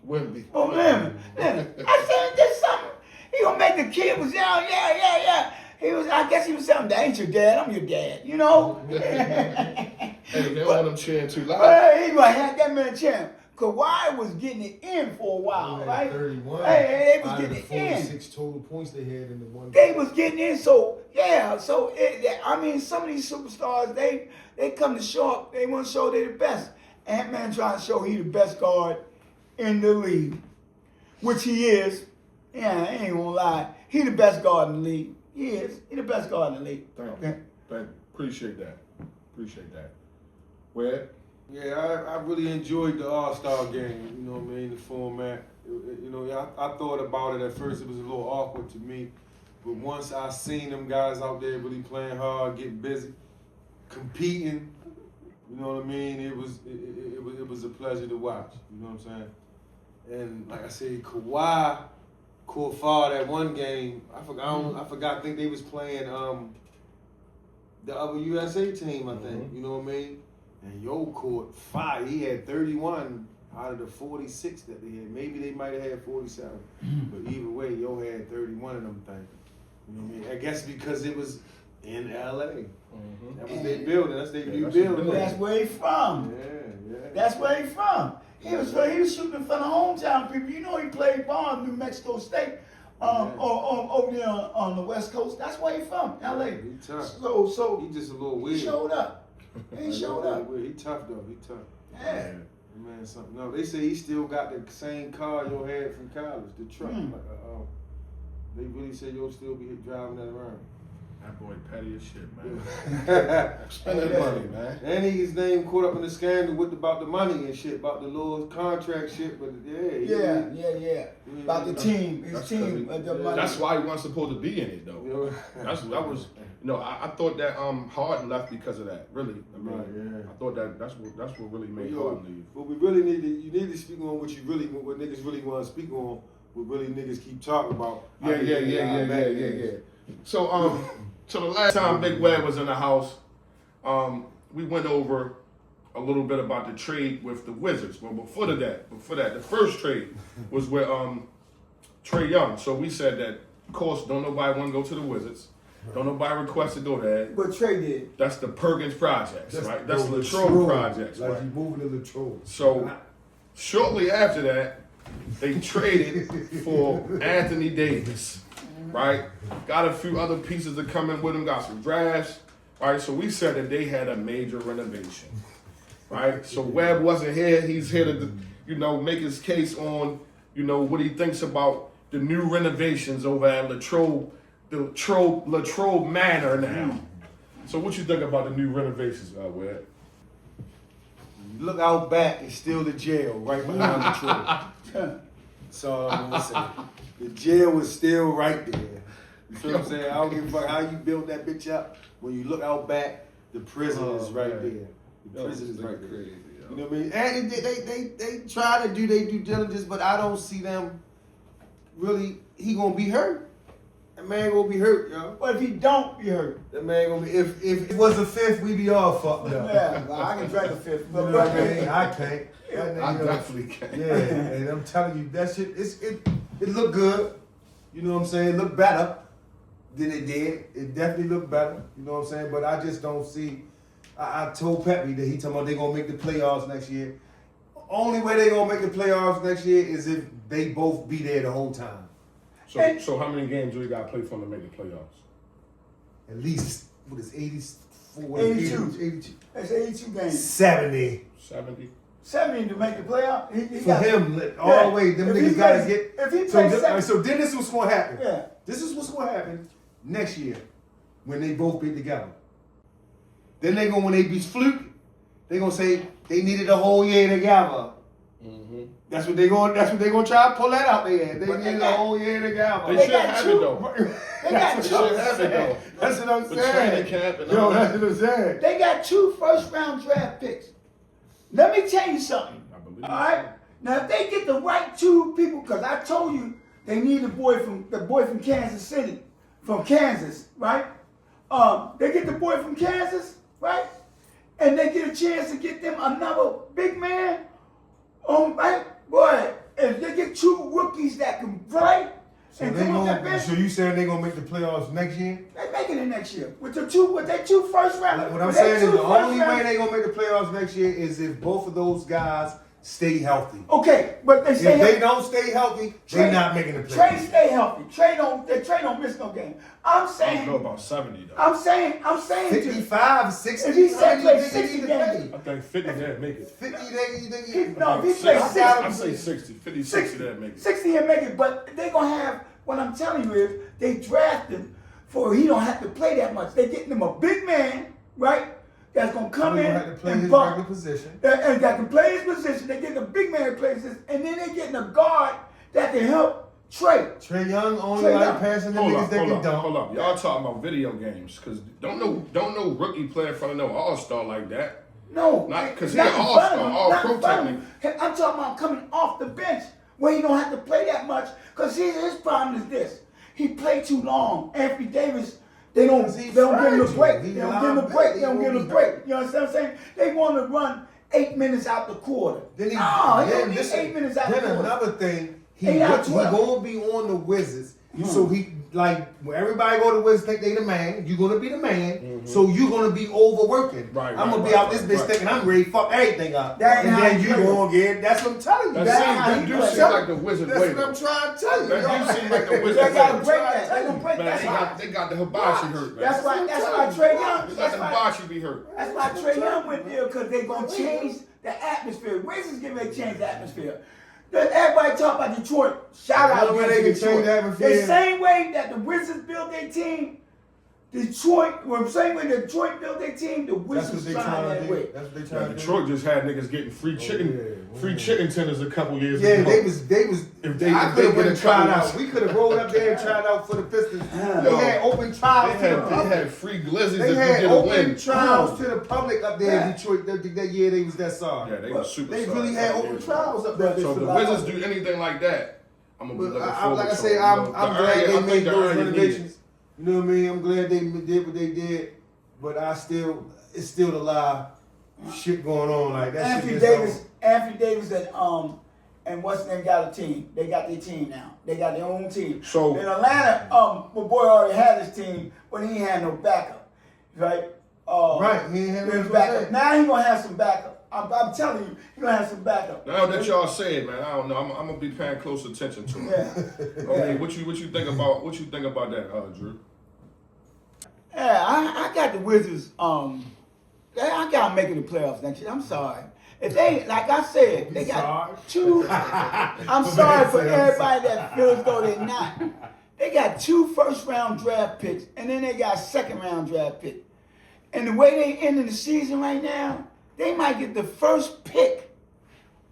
[SPEAKER 1] Wemby.
[SPEAKER 2] for Leonard. I said, "There's something. He gonna make the kid was yelling, yeah. He was. I guess he was saying, "That ain't your dad. I'm your dad." You know.
[SPEAKER 1] Hey, they don't want him cheering too loud.
[SPEAKER 2] But he gonna have that man cheering. Kawhi was getting it in for a while, right?
[SPEAKER 4] 31.
[SPEAKER 2] Hey, they was
[SPEAKER 4] out of
[SPEAKER 2] getting
[SPEAKER 4] the
[SPEAKER 2] it in.
[SPEAKER 4] 46 total points they had in the one.
[SPEAKER 2] They was getting in, so yeah. So I mean, some of these superstars, they come to show up. They want to show they the best. Ant-Man trying to show he the best guard in the league, which he is. Yeah, I ain't gonna lie. He the best guard in the league. He is. He the best guard in the league.
[SPEAKER 1] Thank
[SPEAKER 2] Okay.
[SPEAKER 1] you. Thank you. Appreciate that. Where?
[SPEAKER 3] Yeah, I really enjoyed the All-Star game, you know what I mean, the format. You know, I thought about it at first, it was a little awkward to me. But once I seen them guys out there really playing hard, getting busy, competing, you know what I mean, it was a pleasure to watch, you know what I'm saying? And like I said, Kawhi caught fire that one game. I forgot, I think they was playing the other USA team, I think, you know what I mean? And Yo caught fire. He had 31 out of the 46 that they had. Maybe they might have had 47. But either way, Yo had 31 of them things. You know what I mean? I guess because it was in LA. That was their building. That's their new
[SPEAKER 1] that's the
[SPEAKER 3] building.
[SPEAKER 1] building.
[SPEAKER 2] That's where he from.
[SPEAKER 3] Yeah.
[SPEAKER 2] That's where he from. He was shooting in front of hometown people. You know he played ball in New Mexico State, or over there on the West Coast. That's where he from, LA.
[SPEAKER 3] He tough.
[SPEAKER 2] So
[SPEAKER 3] He just a little weird.
[SPEAKER 2] he showed up. He showed up.
[SPEAKER 3] He tough though. He tough.
[SPEAKER 2] Yeah.
[SPEAKER 3] Man, something. No, they say he still got the same car Yo had from college, the truck. Like, they really say Yo still be driving that around.
[SPEAKER 1] That boy petty as shit, man. Spend that money, man.
[SPEAKER 3] And his name caught up in the scandal about the money and shit, about the little contract shit. But
[SPEAKER 2] Yeah. About the team, his
[SPEAKER 1] That's
[SPEAKER 2] team.
[SPEAKER 1] crazy.
[SPEAKER 2] The money.
[SPEAKER 1] That's why he wasn't supposed to be in it, though.
[SPEAKER 3] You know,
[SPEAKER 1] That was, I thought that Harden left because of that. Really, I mean,
[SPEAKER 3] Right, yeah.
[SPEAKER 1] I thought that's what really made
[SPEAKER 3] Yo,
[SPEAKER 1] Harden leave.
[SPEAKER 3] but we really need to speak on what niggas really want to speak on. What really niggas keep talking about.
[SPEAKER 1] Yeah. So the last time Big Web was in the house, we went over a little bit about the trade with the Wizards. Well, before that, the first trade was with Trae Young. So we said that, of course, don't nobody want to go to the Wizards. Don't nobody request to go there.
[SPEAKER 2] What Trey did.
[SPEAKER 1] That's the Perkins Projects, right? That's the Latrobe Projects,
[SPEAKER 4] Like
[SPEAKER 1] right?
[SPEAKER 4] you moving to Latrobe.
[SPEAKER 1] So shortly after that, they traded for Anthony Davis, right? Got a few other pieces to come in with him, got some drafts, right? So we said that they had a major renovation, right? So Webb wasn't here. He's here to, make his case on, what he thinks about the new renovations over at Latrobe Manor now. So what you think about the new renovations, Webb?
[SPEAKER 3] Look out back, it's still the jail right behind the truck. So I'm gonna say, the jail was still right there. You feel what I'm saying? I don't give a fuck how you build that bitch up. When you look out back, the prison is right there. The prison is right there.
[SPEAKER 1] Crazy,
[SPEAKER 3] You know what I mean? And they try to do their due diligence, but I don't see them really. He gonna be hurt. That man gonna be hurt, yo.
[SPEAKER 2] But if he don't, you hurt.
[SPEAKER 3] That man gonna be if
[SPEAKER 4] If it was a fifth, we'd be all fucked up.
[SPEAKER 2] Yeah, well, I can drink a fifth.
[SPEAKER 4] You know what I mean? I can't.
[SPEAKER 1] I definitely can.
[SPEAKER 4] Yeah, and I'm telling you, that shit, It looked good. You know what I'm saying? It looked better than it did. It definitely looked better. You know what I'm saying? But I just don't see. I told Pepe that he talking about they gonna make the playoffs next year. Only way they gonna make the playoffs next year is if they both be there the whole time.
[SPEAKER 1] So how many games do we got to play for them to make the playoffs?
[SPEAKER 4] At least what is 84?
[SPEAKER 2] 82.
[SPEAKER 4] 82.
[SPEAKER 2] That's 82 games.
[SPEAKER 4] 70.
[SPEAKER 1] 70.
[SPEAKER 2] 70 to make the playoff. He
[SPEAKER 4] For
[SPEAKER 2] got,
[SPEAKER 4] him, all the way, them
[SPEAKER 2] If he
[SPEAKER 4] niggas gotta
[SPEAKER 2] plays-
[SPEAKER 4] get.
[SPEAKER 2] if he
[SPEAKER 4] So,
[SPEAKER 2] plays 70
[SPEAKER 4] so then this is what's gonna happen.
[SPEAKER 2] Yeah.
[SPEAKER 4] This is what's gonna happen next year when they both be together. Then they gonna, when they be fluke, they gonna say they needed a whole year together.
[SPEAKER 1] Mm-hmm.
[SPEAKER 4] That's what they gonna try to pull that out there. They
[SPEAKER 2] But they
[SPEAKER 4] needed a
[SPEAKER 2] got-
[SPEAKER 4] whole year together.
[SPEAKER 1] They
[SPEAKER 2] They
[SPEAKER 1] should
[SPEAKER 2] got
[SPEAKER 1] have
[SPEAKER 2] two-
[SPEAKER 1] it though.
[SPEAKER 2] They got
[SPEAKER 4] That's
[SPEAKER 2] two.
[SPEAKER 4] what I'm
[SPEAKER 1] Should have it,
[SPEAKER 4] saying.
[SPEAKER 1] though.
[SPEAKER 4] That's what I'm
[SPEAKER 1] The
[SPEAKER 4] saying.
[SPEAKER 1] training camp and
[SPEAKER 4] Yo,
[SPEAKER 1] all
[SPEAKER 4] that's
[SPEAKER 1] that.
[SPEAKER 4] what I'm saying.
[SPEAKER 2] They got 2 first-round draft picks. Let me tell you something.
[SPEAKER 1] I believe
[SPEAKER 2] All right. Now, if they get the right 2 people, because I told you they need the boy from Kansas City, from Kansas, right? They get the boy from Kansas, right? And they get a chance to get them another big man. Right, boy. If they get 2 rookies that can play
[SPEAKER 4] So,
[SPEAKER 2] and
[SPEAKER 4] they
[SPEAKER 2] come off that
[SPEAKER 4] gonna,
[SPEAKER 2] bench,
[SPEAKER 4] so you saying they gonna make the playoffs next year?
[SPEAKER 2] they making it next year with their 2 first round.
[SPEAKER 4] What I'm
[SPEAKER 2] with their
[SPEAKER 4] saying is
[SPEAKER 2] 2
[SPEAKER 4] the only
[SPEAKER 2] first
[SPEAKER 4] way
[SPEAKER 2] round-
[SPEAKER 4] they gonna make the playoffs next year is if both of those guys stay healthy.
[SPEAKER 2] Okay, but they
[SPEAKER 4] If
[SPEAKER 2] stay
[SPEAKER 4] they
[SPEAKER 2] healthy.
[SPEAKER 4] don't stay healthy,
[SPEAKER 2] Trey-
[SPEAKER 4] they're not making the
[SPEAKER 2] Trey
[SPEAKER 4] playoffs.
[SPEAKER 2] stay healthy. Trey don't miss no game.
[SPEAKER 1] I
[SPEAKER 2] I'm
[SPEAKER 1] don't
[SPEAKER 2] saying,
[SPEAKER 1] know about 70 though.
[SPEAKER 2] I'm saying to
[SPEAKER 4] 55, 60,
[SPEAKER 2] If he said
[SPEAKER 4] how
[SPEAKER 2] play
[SPEAKER 4] many niggas
[SPEAKER 2] 60
[SPEAKER 4] need to
[SPEAKER 2] games.
[SPEAKER 4] play?
[SPEAKER 1] I think 50 that make it.
[SPEAKER 4] 50, they
[SPEAKER 2] no, if he
[SPEAKER 1] Six-
[SPEAKER 2] plays
[SPEAKER 1] I
[SPEAKER 2] 60,
[SPEAKER 1] say 60. 50, 60 that make it.
[SPEAKER 2] 60 he'll make it. But they gonna have, what I'm telling you is, they draft him for he don't have to play that much. They getting him a big man, right? That's gonna come
[SPEAKER 4] He's
[SPEAKER 2] in
[SPEAKER 4] gonna have to play
[SPEAKER 2] and
[SPEAKER 4] his
[SPEAKER 2] bump.
[SPEAKER 4] regular position.
[SPEAKER 2] And that can play his position. They getting a big man that plays this, and then they getting a guard that can help Trey.
[SPEAKER 4] Trey Young only
[SPEAKER 2] Trey
[SPEAKER 4] like
[SPEAKER 2] Young.
[SPEAKER 4] passing the
[SPEAKER 1] Hold
[SPEAKER 4] niggas
[SPEAKER 1] up,
[SPEAKER 4] that
[SPEAKER 1] hold
[SPEAKER 4] can
[SPEAKER 1] up,
[SPEAKER 4] dunk.
[SPEAKER 1] hold up. Y'all talking about video games, cause don't no rookie player in front of no all-star like that.
[SPEAKER 2] No,
[SPEAKER 1] Not- 'cause he
[SPEAKER 2] not
[SPEAKER 1] an
[SPEAKER 2] in
[SPEAKER 1] all-star,
[SPEAKER 2] front of him,
[SPEAKER 1] all
[SPEAKER 2] not
[SPEAKER 1] pro
[SPEAKER 2] in front of
[SPEAKER 1] technique.
[SPEAKER 2] him. I'm talking about coming off the bench where he don't have to play that much. Cause his problem is this: he played too long. Anthony Davis, they don't give him a break. They don't give him a break. They don't give him a break. You understand what I'm saying? They want to run 8 minutes out the quarter.
[SPEAKER 4] Then he,
[SPEAKER 2] No, he
[SPEAKER 4] then
[SPEAKER 2] don't need
[SPEAKER 4] listen,
[SPEAKER 2] 8 minutes out the
[SPEAKER 4] then
[SPEAKER 2] quarter.
[SPEAKER 4] another thing, he
[SPEAKER 2] 8 out of
[SPEAKER 4] he
[SPEAKER 2] 12.
[SPEAKER 4] gonna be on the Wizards. So he like when everybody go to Wizards think they the man, you gonna be the man. So you gonna be overworking.
[SPEAKER 1] Right,
[SPEAKER 4] I'm gonna
[SPEAKER 1] right,
[SPEAKER 4] be out
[SPEAKER 1] right,
[SPEAKER 4] this bitch
[SPEAKER 1] right.
[SPEAKER 4] thinking I'm ready to fuck everything up.
[SPEAKER 2] That ain't
[SPEAKER 4] and
[SPEAKER 2] how
[SPEAKER 4] then
[SPEAKER 2] he
[SPEAKER 4] you
[SPEAKER 2] play.
[SPEAKER 4] gonna get that's what I'm telling you.
[SPEAKER 1] That
[SPEAKER 2] That's
[SPEAKER 1] seems
[SPEAKER 2] how
[SPEAKER 1] that
[SPEAKER 2] he
[SPEAKER 1] do
[SPEAKER 2] play.
[SPEAKER 1] seem like the Wizard
[SPEAKER 4] That's
[SPEAKER 1] way.
[SPEAKER 4] what I'm trying to tell you.
[SPEAKER 1] That
[SPEAKER 4] yo.
[SPEAKER 1] do seem like the
[SPEAKER 2] They
[SPEAKER 1] Wizard
[SPEAKER 2] gotta
[SPEAKER 1] way.
[SPEAKER 2] break that. They gonna break
[SPEAKER 1] Man,
[SPEAKER 2] that.
[SPEAKER 1] they got the Hibachi hurt, man.
[SPEAKER 2] That's why Trey Young.
[SPEAKER 1] They
[SPEAKER 2] That's
[SPEAKER 1] let the
[SPEAKER 2] why.
[SPEAKER 1] Hibachi be hurt.
[SPEAKER 2] That's why Trey Young went there, because they're going to change the atmosphere. Wizards getting ready to change the atmosphere. Everybody talk about Detroit. Shout out
[SPEAKER 4] The only way
[SPEAKER 2] to
[SPEAKER 4] they can
[SPEAKER 2] Detroit.
[SPEAKER 4] change the atmosphere.
[SPEAKER 2] The same way that the Wizards built their team, Detroit, well, the same way Detroit built their team, the
[SPEAKER 4] That's what
[SPEAKER 2] Wizards
[SPEAKER 4] they
[SPEAKER 2] trying
[SPEAKER 4] trying
[SPEAKER 2] that
[SPEAKER 4] to do.
[SPEAKER 2] way.
[SPEAKER 4] That's what they
[SPEAKER 1] Yeah,
[SPEAKER 4] trying to do.
[SPEAKER 1] Detroit just had niggas getting free chicken tenders a couple years
[SPEAKER 4] Yeah,
[SPEAKER 1] ago.
[SPEAKER 4] they was.
[SPEAKER 1] If
[SPEAKER 4] I
[SPEAKER 1] they
[SPEAKER 4] could
[SPEAKER 1] get
[SPEAKER 4] have
[SPEAKER 1] a
[SPEAKER 4] went and tried
[SPEAKER 1] couple
[SPEAKER 4] out.
[SPEAKER 1] weeks-
[SPEAKER 4] We could have rolled up there and tried out for the Pistons.
[SPEAKER 2] Yeah.
[SPEAKER 4] They had open trials
[SPEAKER 1] They
[SPEAKER 4] to the public.
[SPEAKER 1] had free glizzies
[SPEAKER 4] They
[SPEAKER 1] if
[SPEAKER 4] had
[SPEAKER 1] you get a
[SPEAKER 4] open
[SPEAKER 1] win.
[SPEAKER 4] trials to the public up there in
[SPEAKER 2] Yeah.
[SPEAKER 4] Detroit that year they was that sorry.
[SPEAKER 1] Yeah, they were super.
[SPEAKER 4] They
[SPEAKER 1] sorry
[SPEAKER 4] really had
[SPEAKER 1] some
[SPEAKER 4] open
[SPEAKER 1] years
[SPEAKER 4] trials
[SPEAKER 1] ago.
[SPEAKER 4] up there.
[SPEAKER 1] So if the Wizards do anything like that, I'm gonna be
[SPEAKER 4] But
[SPEAKER 1] looking
[SPEAKER 4] I,
[SPEAKER 1] forward
[SPEAKER 4] like I
[SPEAKER 1] to
[SPEAKER 4] say,
[SPEAKER 1] it.
[SPEAKER 4] I'm
[SPEAKER 1] The
[SPEAKER 4] glad
[SPEAKER 1] area-
[SPEAKER 4] they
[SPEAKER 1] I think
[SPEAKER 4] made
[SPEAKER 1] the
[SPEAKER 4] those
[SPEAKER 1] area needed it.
[SPEAKER 4] renovations. You know what I mean? I'm glad they did what they did, but it's still a lot of shit going on like that.
[SPEAKER 2] Anthony
[SPEAKER 4] shit just
[SPEAKER 2] Davis, and what's his name got a team. They got their team now. They got their own team.
[SPEAKER 1] So-
[SPEAKER 2] in Atlanta, my boy already had his team, but he ain't had no backup, right?
[SPEAKER 4] Right, he ain't had no
[SPEAKER 2] his
[SPEAKER 4] backup.
[SPEAKER 2] Now he gonna have some backup. I'm telling you, he gonna have some backup.
[SPEAKER 1] Now that y'all say it, man, I don't know. I'm gonna be paying close attention to it.
[SPEAKER 2] Yeah,
[SPEAKER 1] I mean, what you think about that, Drew?
[SPEAKER 2] yeah. I got the Wizards. I got them making the playoffs next year. I'm sorry. If they, like I said, they got two. I'm sorry for everybody that feels though they're not. They got 2 first-round draft picks, and then they got a second-round draft pick. And the way they ending the season right now, they might get the first pick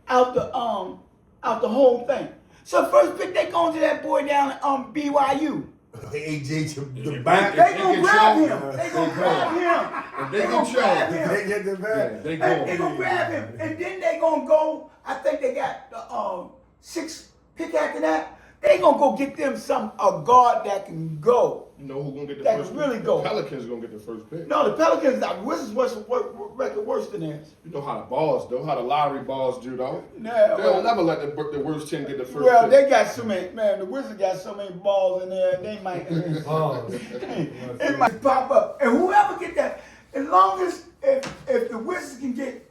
[SPEAKER 2] out the whole thing. So first pick, they going to that boy down at BYU.
[SPEAKER 4] AJ to the
[SPEAKER 1] If
[SPEAKER 4] back.
[SPEAKER 2] They
[SPEAKER 1] They
[SPEAKER 2] gonna
[SPEAKER 1] get
[SPEAKER 2] grab
[SPEAKER 1] Trey.
[SPEAKER 2] him. They gonna grab him.
[SPEAKER 1] If they
[SPEAKER 2] They
[SPEAKER 1] get
[SPEAKER 2] gonna grab
[SPEAKER 1] Trey,
[SPEAKER 2] him.
[SPEAKER 4] They get the
[SPEAKER 1] Yeah,
[SPEAKER 4] back.
[SPEAKER 1] they
[SPEAKER 2] And they
[SPEAKER 1] go.
[SPEAKER 2] gonna grab him, and then they gonna go. I think they got the 6th pick after that. They gonna go get them a guard that can go.
[SPEAKER 1] You know who gonna get the
[SPEAKER 2] That
[SPEAKER 1] first
[SPEAKER 2] can
[SPEAKER 1] pick?
[SPEAKER 2] really go.
[SPEAKER 1] The Pelicans gonna get the first pick.
[SPEAKER 2] No, the Pelicans, the Wizards record worse than theirs.
[SPEAKER 1] You know how the balls do, how the lottery balls do though.
[SPEAKER 2] Yeah,
[SPEAKER 1] They'll never let the worst team get the first
[SPEAKER 2] Well,
[SPEAKER 1] pick.
[SPEAKER 2] they got so many, man, the Wizards got so many balls in there, they might,
[SPEAKER 4] Oh.
[SPEAKER 2] it might pop up. And whoever get that, as long as, if the Wizards can get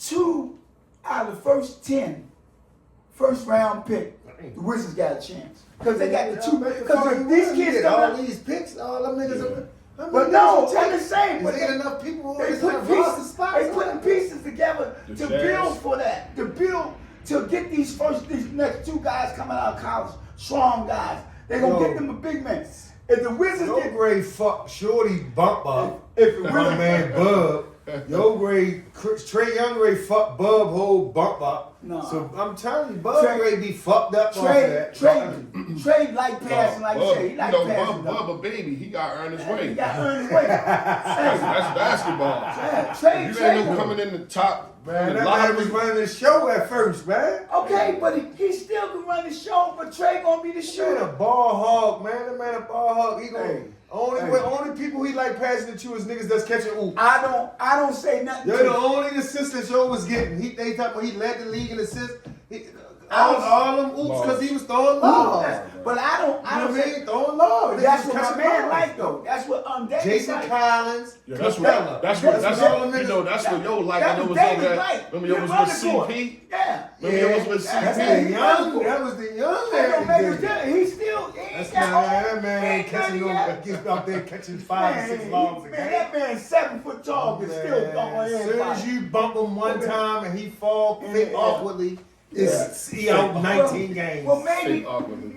[SPEAKER 2] 2 out of the first 10 first round pick, the Wizards got a chance. Because they got the 2, because these kids
[SPEAKER 4] all
[SPEAKER 2] come out.
[SPEAKER 4] these picks, all them niggas.
[SPEAKER 1] Yeah.
[SPEAKER 2] But no, I'm just saying,
[SPEAKER 4] But
[SPEAKER 2] but
[SPEAKER 4] ain't enough people.
[SPEAKER 2] they put pieces, they putting pieces together
[SPEAKER 1] The
[SPEAKER 2] to
[SPEAKER 1] Jazz.
[SPEAKER 2] build for that, to get these next 2 guys coming out of college, strong guys. They gonna
[SPEAKER 4] Yo.
[SPEAKER 2] get them a big man. If the Wizards
[SPEAKER 4] Yo
[SPEAKER 2] get,
[SPEAKER 4] grade fuck Shorty bump up.
[SPEAKER 2] if the
[SPEAKER 4] My
[SPEAKER 2] Wizards,
[SPEAKER 4] man Bub. Yo grade Trey Young grade fuck Bub whole bump up.
[SPEAKER 2] No.
[SPEAKER 4] So I'm telling you, Bub
[SPEAKER 2] Trey-
[SPEAKER 4] grade be fucked up off of that.
[SPEAKER 2] Trey like passing, like you say, he like passing.
[SPEAKER 1] Bub a baby, he got to earn his way.
[SPEAKER 2] He got to earn his way.
[SPEAKER 1] That's basketball.
[SPEAKER 2] Yeah, Trey,
[SPEAKER 1] You
[SPEAKER 2] Trey.
[SPEAKER 1] ain't no coming in the top.
[SPEAKER 4] Man,
[SPEAKER 1] in the
[SPEAKER 4] that man was
[SPEAKER 1] lottery.
[SPEAKER 4] running the show at first, man.
[SPEAKER 2] Okay, but he still can run the show, but Trey gonna be the
[SPEAKER 4] Man, a
[SPEAKER 2] shooter.
[SPEAKER 4] ball hog, man. That man a ball hog. He gonna
[SPEAKER 2] Hey.
[SPEAKER 4] only only people he like passing it to is niggas that's catching oop.
[SPEAKER 2] I don't say nothing
[SPEAKER 4] You're
[SPEAKER 2] to
[SPEAKER 4] the
[SPEAKER 2] you.
[SPEAKER 4] only assist that Joe was getting. They talk about he led the league in assists.
[SPEAKER 2] I was-
[SPEAKER 4] All them oops because he was throwing lobs.
[SPEAKER 2] But I don't
[SPEAKER 4] You know what I
[SPEAKER 2] say
[SPEAKER 4] mean? Throwing lobs.
[SPEAKER 2] that's
[SPEAKER 4] They
[SPEAKER 2] what
[SPEAKER 4] just
[SPEAKER 2] my
[SPEAKER 4] catching
[SPEAKER 2] man
[SPEAKER 4] lobs.
[SPEAKER 2] like though. That's what Davis
[SPEAKER 4] Jason
[SPEAKER 2] like.
[SPEAKER 4] Collins,
[SPEAKER 1] Yeah, that's
[SPEAKER 4] Capella.
[SPEAKER 1] what
[SPEAKER 2] That's
[SPEAKER 1] all
[SPEAKER 2] what-
[SPEAKER 1] you know. That's what yo like.
[SPEAKER 2] That
[SPEAKER 1] When it
[SPEAKER 2] was
[SPEAKER 1] was
[SPEAKER 2] Davis
[SPEAKER 1] over
[SPEAKER 2] like.
[SPEAKER 1] there. Remember
[SPEAKER 2] You
[SPEAKER 1] yo was
[SPEAKER 2] run
[SPEAKER 1] with
[SPEAKER 2] the court.
[SPEAKER 1] CP.
[SPEAKER 2] Yeah.
[SPEAKER 1] Remember yo was with
[SPEAKER 2] That's
[SPEAKER 1] CP.
[SPEAKER 2] it.
[SPEAKER 4] That was the young
[SPEAKER 2] That don't make a
[SPEAKER 4] man.
[SPEAKER 2] difference. He still, he ain't
[SPEAKER 4] That's
[SPEAKER 2] got
[SPEAKER 4] that
[SPEAKER 2] old.
[SPEAKER 4] man
[SPEAKER 2] He ain't
[SPEAKER 4] catching
[SPEAKER 2] done
[SPEAKER 4] them,
[SPEAKER 2] yet.
[SPEAKER 4] gets out there catching 5 or 6
[SPEAKER 2] Man,
[SPEAKER 4] lobs a
[SPEAKER 2] man,
[SPEAKER 4] game.
[SPEAKER 2] that man's 7 foot tall, can still dunk on
[SPEAKER 4] As soon as
[SPEAKER 2] everybody.
[SPEAKER 4] you bump him one time and he fall fake
[SPEAKER 2] Yeah.
[SPEAKER 4] awkwardly, it's he out 19 games.
[SPEAKER 2] Well, maybe,
[SPEAKER 1] Fake awkwardly.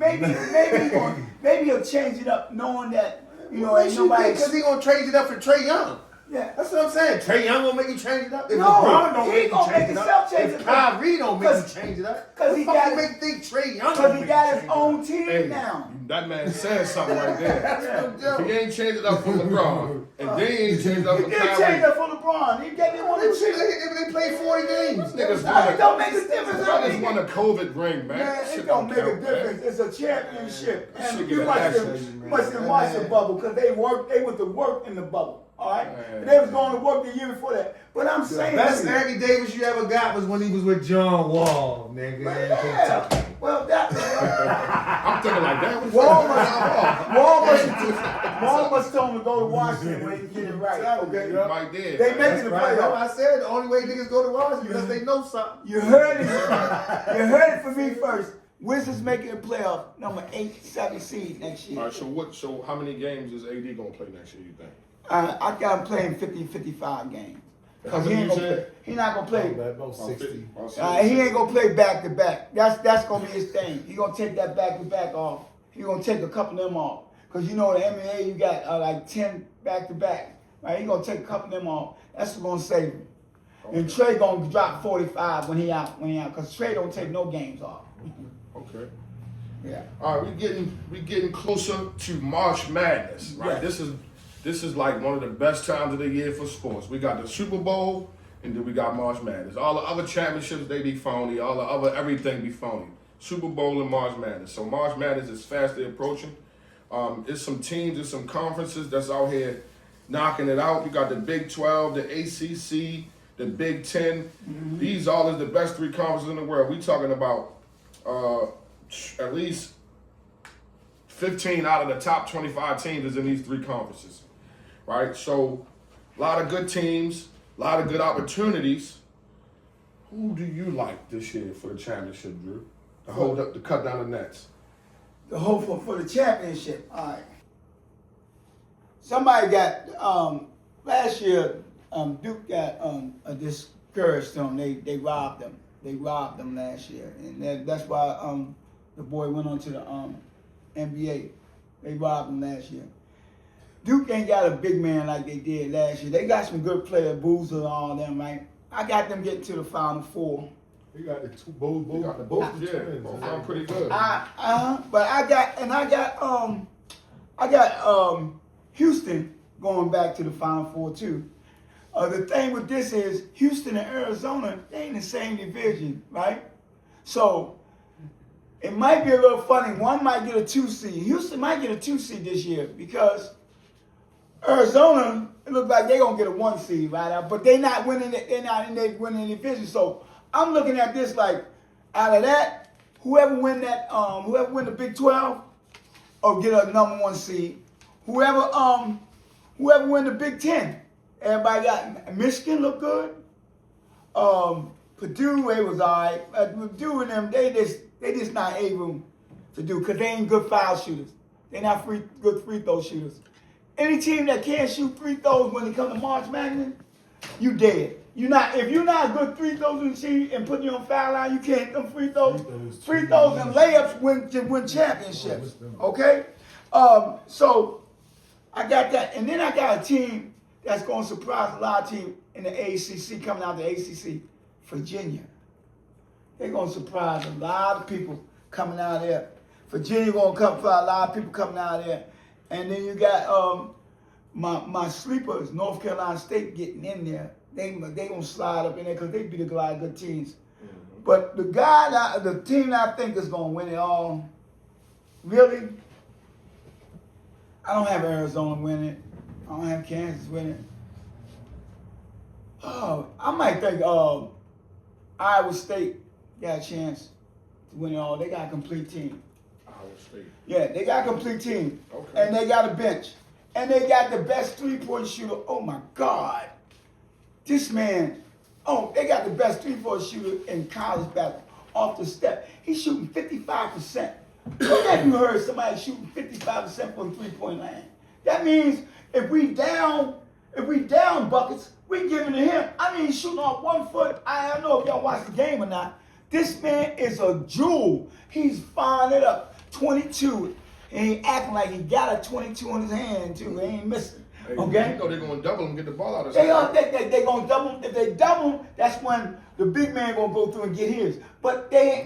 [SPEAKER 2] maybe he'll change it up, knowing that you know
[SPEAKER 4] What
[SPEAKER 2] ain't
[SPEAKER 4] you think?
[SPEAKER 2] nobody.
[SPEAKER 4] Because he gonna trade it up for Trey Young.
[SPEAKER 2] Yeah.
[SPEAKER 4] That's what I'm saying. Trey Young gonna make you change it up. If
[SPEAKER 2] No,
[SPEAKER 4] LeBron don't
[SPEAKER 2] he
[SPEAKER 4] make you
[SPEAKER 2] gonna
[SPEAKER 4] change
[SPEAKER 2] make
[SPEAKER 4] it
[SPEAKER 2] himself
[SPEAKER 4] up.
[SPEAKER 2] change
[SPEAKER 4] If
[SPEAKER 2] it.
[SPEAKER 4] Kyrie don't make you
[SPEAKER 2] 'Cause-
[SPEAKER 4] change it up.
[SPEAKER 2] 'cause he
[SPEAKER 4] what the fuck
[SPEAKER 2] got-
[SPEAKER 4] you make think Trey Young
[SPEAKER 2] Because
[SPEAKER 4] gonna
[SPEAKER 2] he
[SPEAKER 4] make
[SPEAKER 2] got
[SPEAKER 4] you
[SPEAKER 2] his
[SPEAKER 4] change it
[SPEAKER 2] own
[SPEAKER 4] up?
[SPEAKER 2] team
[SPEAKER 1] Hey,
[SPEAKER 2] now.
[SPEAKER 1] that man said something right there.
[SPEAKER 4] Yeah.
[SPEAKER 1] If he ain't changed it up for LeBron, and they ain't changed it up
[SPEAKER 2] He
[SPEAKER 1] for
[SPEAKER 2] did change
[SPEAKER 1] Kyrie,
[SPEAKER 2] that for LeBron. He got them on
[SPEAKER 4] They
[SPEAKER 2] the
[SPEAKER 4] say
[SPEAKER 2] shit.
[SPEAKER 4] they play 40 games.
[SPEAKER 1] niggas
[SPEAKER 2] It don't make a
[SPEAKER 1] won
[SPEAKER 2] difference.
[SPEAKER 1] brothers won a COVID ring, man.
[SPEAKER 2] Man,
[SPEAKER 1] That
[SPEAKER 2] it
[SPEAKER 1] shit
[SPEAKER 2] don't make a
[SPEAKER 1] count, man.
[SPEAKER 2] difference. It's a championship.
[SPEAKER 1] That shit
[SPEAKER 2] And
[SPEAKER 1] get
[SPEAKER 2] you
[SPEAKER 1] an
[SPEAKER 2] must
[SPEAKER 1] action,
[SPEAKER 2] have watched the bubble because they went to work in the bubble. All right?
[SPEAKER 1] Man.
[SPEAKER 2] And they was going to work the year before that. But I'm
[SPEAKER 4] The
[SPEAKER 2] saying
[SPEAKER 4] best Anthony Davis you ever got was when he was with John Wall, nigga. in Kentucky.
[SPEAKER 2] yeah. Well, that
[SPEAKER 1] I'm thinking like that. What the
[SPEAKER 2] Wall
[SPEAKER 1] fuck?
[SPEAKER 2] Wall must told him to go to Washington when he get it right. Okay.
[SPEAKER 1] Right there.
[SPEAKER 2] They
[SPEAKER 1] man.
[SPEAKER 2] making the
[SPEAKER 4] Right,
[SPEAKER 2] playoffs.
[SPEAKER 4] I said the only way niggas go to Washington because they know something.
[SPEAKER 2] You heard it. You heard it from me first. Wizards making a playoff number 8, 7 seed next year.
[SPEAKER 1] All right, so how many games is AD gonna play next year, you think?
[SPEAKER 2] I got him playing 50, 55 games.
[SPEAKER 1] How
[SPEAKER 2] He
[SPEAKER 1] many
[SPEAKER 2] ain't
[SPEAKER 1] you
[SPEAKER 2] gonna play.
[SPEAKER 1] said?
[SPEAKER 2] He not gonna play.
[SPEAKER 4] About 60.
[SPEAKER 2] He ain't gonna play back to back. That's gonna be his thing. He gonna take that back to back off. He gonna take a couple of them off. Cause you know the NBA you got like 10 back to back. Right? He gonna take a couple of them off. That's what's gonna save him. And Trey gonna drop 45 when he out. Cause Trey don't take no games off.
[SPEAKER 1] Okay.
[SPEAKER 2] Yeah.
[SPEAKER 1] All right, we getting closer to March Madness, right?
[SPEAKER 2] Yes.
[SPEAKER 1] This is like one of the best times of the year for sports. We got the Super Bowl, and then we got March Madness. All the other championships they be phony. All the other everything be phony. Super Bowl and March Madness. So March Madness is fastly approaching. It's some teams and some conferences that's out here knocking it out. You got the Big 12, the ACC, the Big 10. These all is the best 3 conferences in the world. We talking about at least 15 out of the top 25 teams is in these 3 conferences, right? So a lot of good teams, a lot of good opportunities. Who do you like this year for the championship, Drew? To hold up, to cut down the nets.
[SPEAKER 2] The hope for the championship. All right. Somebody got last year. Duke got discouraged them. They robbed them. They robbed them last year, and that's why the boy went on to the NBA. They robbed them last year. Duke ain't got a big man like they did last year. They got some good players, Boozer and all them, right? I got them getting to the Final Four.
[SPEAKER 4] He got the two both
[SPEAKER 1] You got the both, yeah, both are pretty good.
[SPEAKER 2] But I got Houston going back to the Final Four too. The thing with this is Houston and Arizona, they in the same division, right? So it might be a little funny. One might get a 2 seed. Houston might get a 2 seed this year because Arizona, it looks like they're gonna get a 1 seed right now, but they're not winning it, they're not in their winning the division. So I'm looking at this like out of that, whoever win the Big 12 or get a number 1 seed. Whoever win the Big 10. Everybody got Michigan look good. Purdue, they was alright. Purdue and them, they just not able to do because they ain't good foul shooters. They're not good free throw shooters. Any team that can't shoot free throws when it comes to March Madness, you dead. If you're not a good free throws machine and putting you on foul line, you can't them free throws and layups win championships. Okay? So I got that, and then I got a team that's gonna surprise a lot of teams in the ACC coming out the ACC, Virginia. They're gonna surprise a lot of people coming out there. Virginia gonna come for a lot of people coming out there. And then you got my sleepers, North Carolina State getting in there. They gonna slide up in there because they beat a lot of good teams. Mm-hmm. But the team that I think is gonna win it all, really, I don't have Arizona winning. I don't have Kansas winning. Oh, I might think Iowa State got a chance to win it all. They got a complete team.
[SPEAKER 1] Iowa State.
[SPEAKER 2] Yeah, they got a complete team.
[SPEAKER 1] Okay.
[SPEAKER 2] And they got a bench. And they got the best three-point shooter. Oh, my God. This man, they got the best three-point shooter in college basketball off the step. He's shooting 55%. When have you heard somebody shooting 55% from three-point line? That means if we down buckets, we giving to him. I mean, he's shooting off 1 foot. I don't know if y'all watch the game or not. This man is a jewel. He's firing it up. 22. And he acting like he got a 22 in his hand, too. He ain't missing.
[SPEAKER 1] Hey,
[SPEAKER 2] Okay?
[SPEAKER 1] you know they're going to double him, get the ball out of his
[SPEAKER 2] They
[SPEAKER 1] hand.
[SPEAKER 2] going to double him. If they double him, that's when the big man going to go through and get his. But they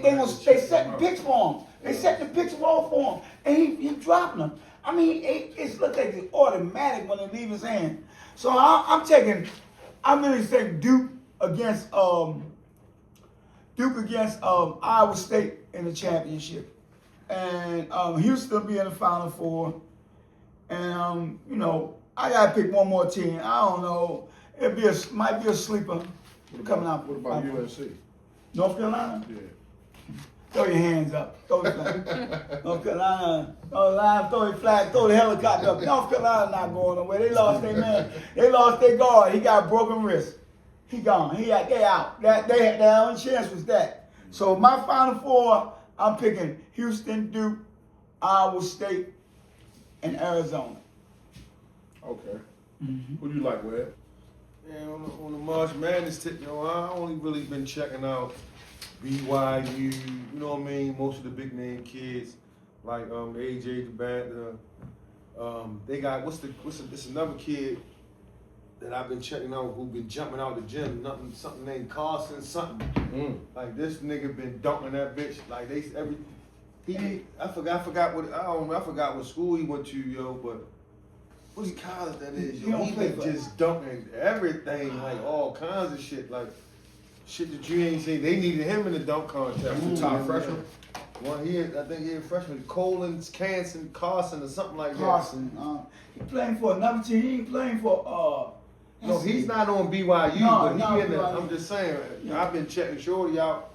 [SPEAKER 2] set the picks for him. They set the picks roll for him. And he dropping them. I mean, it looks like it's automatic when they leave his hand. So I'm really taking Duke against Iowa State in the championship. And Houston will be in the Final Four. And, I got to pick one more team. I don't know. Might be a sleeper coming out.
[SPEAKER 1] What about UNC?
[SPEAKER 2] North Carolina?
[SPEAKER 1] Yeah.
[SPEAKER 2] Throw your hands up. Throw the flag. North Carolina, throw your flag, throw the helicopter up. North Carolina not going nowhere. They lost their man. They lost their guard. He got a broken wrist. He gone. They out. Their only chance was that. So my Final Four, I'm picking Houston, Duke, Iowa State, and Arizona.
[SPEAKER 1] Okay. Mm-hmm. Who do you like, Webb?
[SPEAKER 3] Yeah, on the March Madness tip, I only really been checking out BYU, you know what I mean? Most of the big name kids, like AJ DeBant, they got this another kid that I've been checking out who been jumping out the gym, something named Carson something. Like this nigga been dunking that bitch. Like I forgot what school he went to, but what college that is, yo. He been just dunking everything, like all kinds of shit, like shit that you ain't seen. They needed him in the dunk contest.
[SPEAKER 1] That's the top freshman?
[SPEAKER 3] I think he a freshman. Carson or something like that.
[SPEAKER 2] Carson. He playing for another team. He ain't playing for
[SPEAKER 3] No, he's not on BYU,
[SPEAKER 2] No,
[SPEAKER 3] but he in
[SPEAKER 2] BYU.
[SPEAKER 3] I'm just saying,
[SPEAKER 2] Yeah.
[SPEAKER 3] I've been checking Shorty out,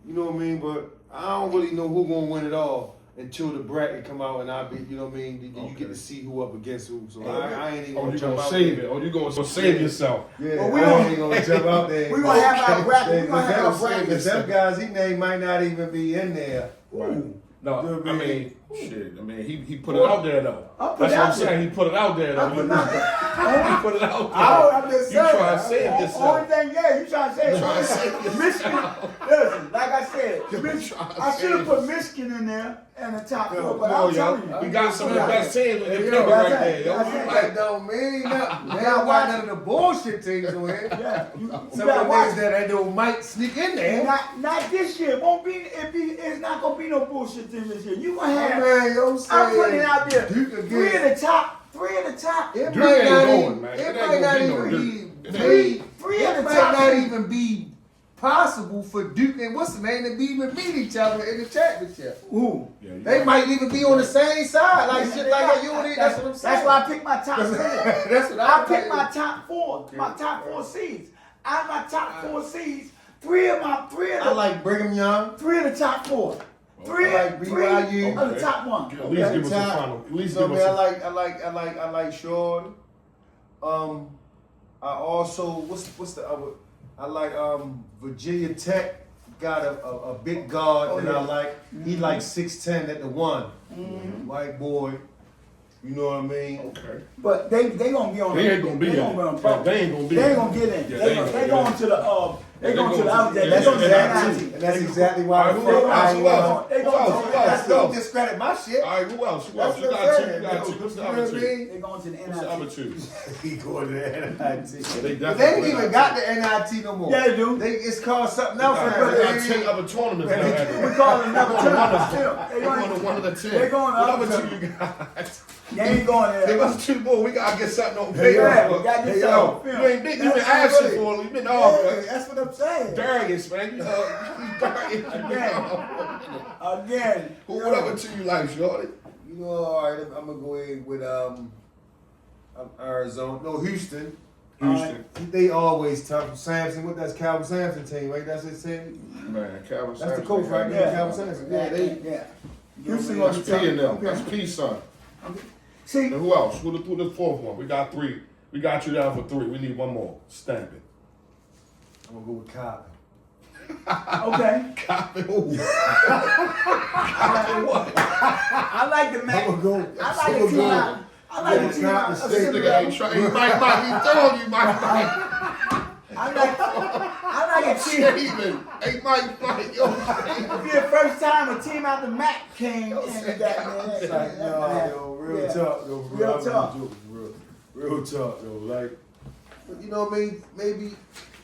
[SPEAKER 3] you know what I mean, but I don't really know who gonna win it all until the bracket come out and you know what I mean, then you get to see who up against who. So I ain't even
[SPEAKER 1] you
[SPEAKER 3] jump
[SPEAKER 1] gonna
[SPEAKER 3] out
[SPEAKER 1] save
[SPEAKER 3] there.
[SPEAKER 1] it. You gonna save yourself.
[SPEAKER 3] Yeah,
[SPEAKER 2] Well, we
[SPEAKER 3] I
[SPEAKER 2] gonna-
[SPEAKER 3] ain't gonna jump out there.
[SPEAKER 2] We gonna have our bracket. We gonna have our
[SPEAKER 3] Because
[SPEAKER 2] bracket.
[SPEAKER 3] them guys he named might not even be in there.
[SPEAKER 1] Right. No,
[SPEAKER 3] You know what
[SPEAKER 1] I
[SPEAKER 3] I
[SPEAKER 1] mean, shit. I mean, he put it out there though.
[SPEAKER 2] I'll put
[SPEAKER 1] That's
[SPEAKER 2] it
[SPEAKER 1] what
[SPEAKER 2] out
[SPEAKER 1] I'm saying. He put it out there though.
[SPEAKER 2] I'm putting it out there.
[SPEAKER 1] He put it out there.
[SPEAKER 2] I'm just
[SPEAKER 1] You
[SPEAKER 2] saying.
[SPEAKER 1] trying to save
[SPEAKER 2] Only
[SPEAKER 1] yourself.
[SPEAKER 2] thing, you trying to say
[SPEAKER 1] trying to save
[SPEAKER 2] Michigan. Listen, like I said,
[SPEAKER 1] You
[SPEAKER 2] Michigan,
[SPEAKER 1] trying to
[SPEAKER 2] I should have
[SPEAKER 1] save
[SPEAKER 2] put Michigan in there in the top four, but
[SPEAKER 1] No,
[SPEAKER 2] I'm telling
[SPEAKER 1] yo,
[SPEAKER 2] you.
[SPEAKER 1] we got some of the best teams in the
[SPEAKER 3] Hey,
[SPEAKER 1] paper
[SPEAKER 3] yo,
[SPEAKER 1] right
[SPEAKER 2] that's
[SPEAKER 1] there.
[SPEAKER 2] it.
[SPEAKER 1] Yo,
[SPEAKER 2] That's
[SPEAKER 1] we
[SPEAKER 2] it.
[SPEAKER 1] like
[SPEAKER 3] That don't mean nothing. They
[SPEAKER 2] gotta
[SPEAKER 3] don't
[SPEAKER 2] watch
[SPEAKER 3] got none of the bullshit teams on here.
[SPEAKER 2] Yeah, you
[SPEAKER 3] Some of
[SPEAKER 2] gotta
[SPEAKER 3] the
[SPEAKER 2] watch
[SPEAKER 3] niggas that they might sneak in there.
[SPEAKER 2] Not this year. It's not gonna be no bullshit team this year. You gonna have.
[SPEAKER 3] Man, yo,
[SPEAKER 2] I'm putting it out there.
[SPEAKER 3] Duke again.
[SPEAKER 2] Three of the top.
[SPEAKER 3] It
[SPEAKER 1] Duke
[SPEAKER 3] might
[SPEAKER 1] ain't
[SPEAKER 3] not
[SPEAKER 1] going,
[SPEAKER 3] even,
[SPEAKER 1] man.
[SPEAKER 3] It
[SPEAKER 1] It ain't
[SPEAKER 3] might
[SPEAKER 1] gonna
[SPEAKER 3] not
[SPEAKER 1] be no
[SPEAKER 3] even
[SPEAKER 1] Duke.
[SPEAKER 3] be
[SPEAKER 1] It
[SPEAKER 3] three.
[SPEAKER 2] Three of
[SPEAKER 3] It
[SPEAKER 2] the
[SPEAKER 3] might
[SPEAKER 2] top
[SPEAKER 3] not
[SPEAKER 2] three.
[SPEAKER 3] even be
[SPEAKER 4] possible for Duke and what's the name to be even beat each other in the championship.
[SPEAKER 2] Ooh.
[SPEAKER 1] Yeah, you
[SPEAKER 4] They
[SPEAKER 1] right.
[SPEAKER 4] might even be on the same side, like shit like that. You and that's what I'm saying.
[SPEAKER 2] That's why I picked my top four.
[SPEAKER 4] That's what
[SPEAKER 2] I
[SPEAKER 4] I'm
[SPEAKER 2] picked
[SPEAKER 4] saying.
[SPEAKER 2] my top four. My top four seeds. Out of my top four seeds, three of
[SPEAKER 4] I like Brigham Young.
[SPEAKER 2] the top four. Three,
[SPEAKER 4] I like
[SPEAKER 2] three
[SPEAKER 4] BYU.
[SPEAKER 2] of the top one.
[SPEAKER 1] At least give us a
[SPEAKER 4] Top.
[SPEAKER 1] final. At least
[SPEAKER 4] So
[SPEAKER 1] give
[SPEAKER 4] man,
[SPEAKER 1] us
[SPEAKER 4] I like Sean. I also what's the other? I like Virginia Tech got a big guard that I like. He like 6'10" at the one. White boy. You know what I mean?
[SPEAKER 1] Okay.
[SPEAKER 2] But they gonna be on.
[SPEAKER 1] They ain't gonna be
[SPEAKER 2] they
[SPEAKER 1] in.
[SPEAKER 2] gonna
[SPEAKER 1] Yeah, they ain't gonna be
[SPEAKER 2] They
[SPEAKER 1] in.
[SPEAKER 2] ain't gonna get in.
[SPEAKER 1] Yeah,
[SPEAKER 2] they going to the they going to the other.
[SPEAKER 1] yeah,
[SPEAKER 2] That's on the
[SPEAKER 1] yeah,
[SPEAKER 2] NIT.
[SPEAKER 4] And that's exactly why
[SPEAKER 1] Alright, who else? Who else?
[SPEAKER 2] They
[SPEAKER 1] Who
[SPEAKER 2] gonna
[SPEAKER 1] else?
[SPEAKER 2] to
[SPEAKER 1] Who
[SPEAKER 2] the
[SPEAKER 1] else?
[SPEAKER 4] don't discredit my shit.
[SPEAKER 1] All right, who else? Who
[SPEAKER 4] That's
[SPEAKER 1] else? You
[SPEAKER 4] what I'm
[SPEAKER 1] got two.
[SPEAKER 4] saying.
[SPEAKER 1] You got two. What's the other two?
[SPEAKER 2] They going to the
[SPEAKER 1] What's the other
[SPEAKER 2] NIT.
[SPEAKER 1] two?
[SPEAKER 4] He going to the NIT.
[SPEAKER 1] They
[SPEAKER 4] But
[SPEAKER 1] definitely
[SPEAKER 4] they ain't
[SPEAKER 1] win
[SPEAKER 4] even
[SPEAKER 1] that.
[SPEAKER 4] got the NIT no more.
[SPEAKER 2] Yeah, they do.
[SPEAKER 4] It's called something else
[SPEAKER 1] They
[SPEAKER 4] now.
[SPEAKER 1] got 10 other tournaments now.
[SPEAKER 4] We
[SPEAKER 1] Andrew.
[SPEAKER 2] We call it another
[SPEAKER 1] They
[SPEAKER 2] tournament.
[SPEAKER 1] They going to one of the 10.
[SPEAKER 2] They going to
[SPEAKER 1] What
[SPEAKER 2] other
[SPEAKER 1] other two you got?
[SPEAKER 2] They ain't going there.
[SPEAKER 1] Give us two more. We gotta get something on
[SPEAKER 4] Hey,
[SPEAKER 1] paper.
[SPEAKER 2] Yeah, we got
[SPEAKER 4] Hey,
[SPEAKER 2] this
[SPEAKER 4] yo,
[SPEAKER 2] out.
[SPEAKER 1] You ain't been. You been asking for it. You been off.
[SPEAKER 4] Yeah, that's what I'm saying.
[SPEAKER 1] Darius, man. You Darius.
[SPEAKER 2] Again.
[SPEAKER 1] Who? What other two you like, Shorty?
[SPEAKER 4] You know, all right, I'm gonna go in with Arizona. No, Houston.
[SPEAKER 1] Houston.
[SPEAKER 4] They always tough. Samson, what that's Calvin Sampson team, right? That's his team.
[SPEAKER 1] Man, Calvin
[SPEAKER 4] That's the coach right there, Calvin Sampson. Yeah,
[SPEAKER 2] Yeah.
[SPEAKER 1] Houston
[SPEAKER 2] Houston
[SPEAKER 1] That's
[SPEAKER 2] gonna be
[SPEAKER 1] P and them.
[SPEAKER 2] tough.
[SPEAKER 1] That's P, son.
[SPEAKER 2] See,
[SPEAKER 1] And who else? Who the fourth one? We got three. We got you down for three. We need one more. Stamp it.
[SPEAKER 4] I'm gonna go with Cobb.
[SPEAKER 2] okay.
[SPEAKER 1] Copy who?
[SPEAKER 2] I like the man.
[SPEAKER 4] I'm gonna go.
[SPEAKER 2] I like the team out. I like the team out.
[SPEAKER 4] This
[SPEAKER 1] This nigga ain't trying. He might be throwing you, Mike.
[SPEAKER 2] I like a team.
[SPEAKER 1] Shaving. Hey, Mike. Yo.
[SPEAKER 2] It'll be the first time a team out the MAC came in and got
[SPEAKER 4] It's like, yo, real talk, though. For
[SPEAKER 2] Real
[SPEAKER 4] I'm
[SPEAKER 2] talk.
[SPEAKER 4] joking, real talk, though. Like, but you know what I mean? Maybe,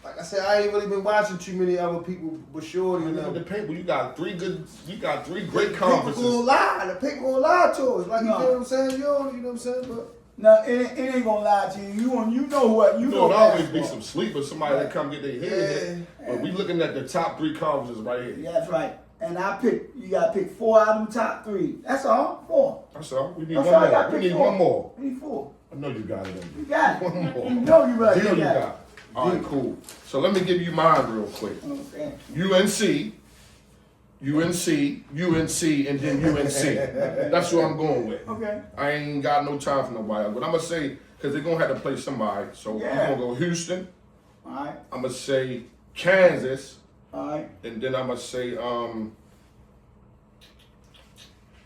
[SPEAKER 4] like I said, I ain't really been watching too many other people, but sure, you
[SPEAKER 1] You
[SPEAKER 4] know.
[SPEAKER 1] know the paper. You got three great
[SPEAKER 4] People gonna
[SPEAKER 1] conferences.
[SPEAKER 4] lie. The people gonna lie to us. Like,
[SPEAKER 2] No.
[SPEAKER 4] you know what I'm saying? Yo, you know what I'm saying? But
[SPEAKER 2] No, it ain't gonna lie to you. You know what? You know
[SPEAKER 1] There'll always be
[SPEAKER 2] basketball.
[SPEAKER 1] some sleepers, somebody that come get their head hit. But we looking at the top three conferences right here.
[SPEAKER 2] Yeah, that's right. And you gotta pick 4 out of them top 3. That's all. 4.
[SPEAKER 1] That's all. We need
[SPEAKER 2] That's
[SPEAKER 1] one
[SPEAKER 2] all I
[SPEAKER 1] more.
[SPEAKER 2] got.
[SPEAKER 1] We
[SPEAKER 2] Pick
[SPEAKER 1] need
[SPEAKER 2] 4.
[SPEAKER 1] one more.
[SPEAKER 2] We need 4.
[SPEAKER 1] I know you got it in
[SPEAKER 2] You
[SPEAKER 1] you.
[SPEAKER 2] got it.
[SPEAKER 1] One more.
[SPEAKER 2] You know you right.
[SPEAKER 1] Deal you
[SPEAKER 2] got it.
[SPEAKER 1] got. All right, cool. So let me give you mine real quick.
[SPEAKER 2] Okay.
[SPEAKER 1] UNC, and then UNC. That's what I'm going with.
[SPEAKER 2] Okay.
[SPEAKER 1] I ain't got no time for nobody else. But I'm going to say, because they're going to have to play somebody. So
[SPEAKER 2] Yeah.
[SPEAKER 1] I'm going to go Houston.
[SPEAKER 2] All right.
[SPEAKER 1] I'm going to say Kansas.
[SPEAKER 2] All right.
[SPEAKER 1] And then I'm going to say,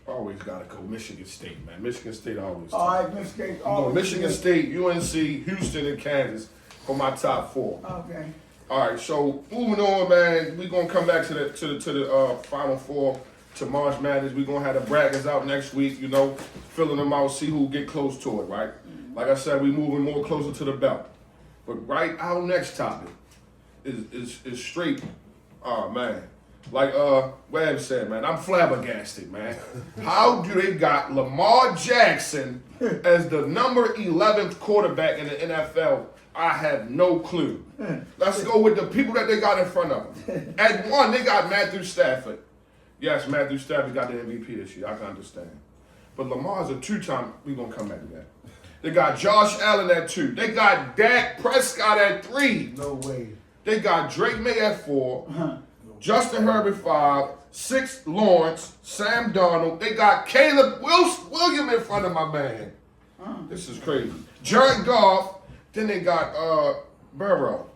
[SPEAKER 1] always got to go Michigan State, man. Michigan State always.
[SPEAKER 2] All
[SPEAKER 1] tough.
[SPEAKER 2] right. Michigan.
[SPEAKER 1] I'm going Michigan State, UNC, Houston, and Kansas for my top 4.
[SPEAKER 2] Okay.
[SPEAKER 1] All right, so moving on, man. We're gonna come back to the Final Four, to March Madness. We're gonna have the brackets out next week. You know, filling them out, see who get close to it. Right. Like I said, we moving more closer to the belt. But right, our next topic is straight. Oh man, like Webb said, man, I'm flabbergasted, man. How do they got Lamar Jackson as the number 11th quarterback in the NFL? I have no clue. Let's go with the people that they got in front of them. At 1, they got Matthew Stafford. Yes, Matthew Stafford got the MVP this year. I can understand. But Lamar's a 2-time. We're going to come back to that. They got Josh Allen at 2. They got Dak Prescott at 3.
[SPEAKER 4] no way.
[SPEAKER 1] They got Drake May at 4. Justin Herbert 5. 6, Lawrence. Sam Darnold. They got Caleb Williams in front of my man. This is crazy. Jared Goff. Then they got Burrow.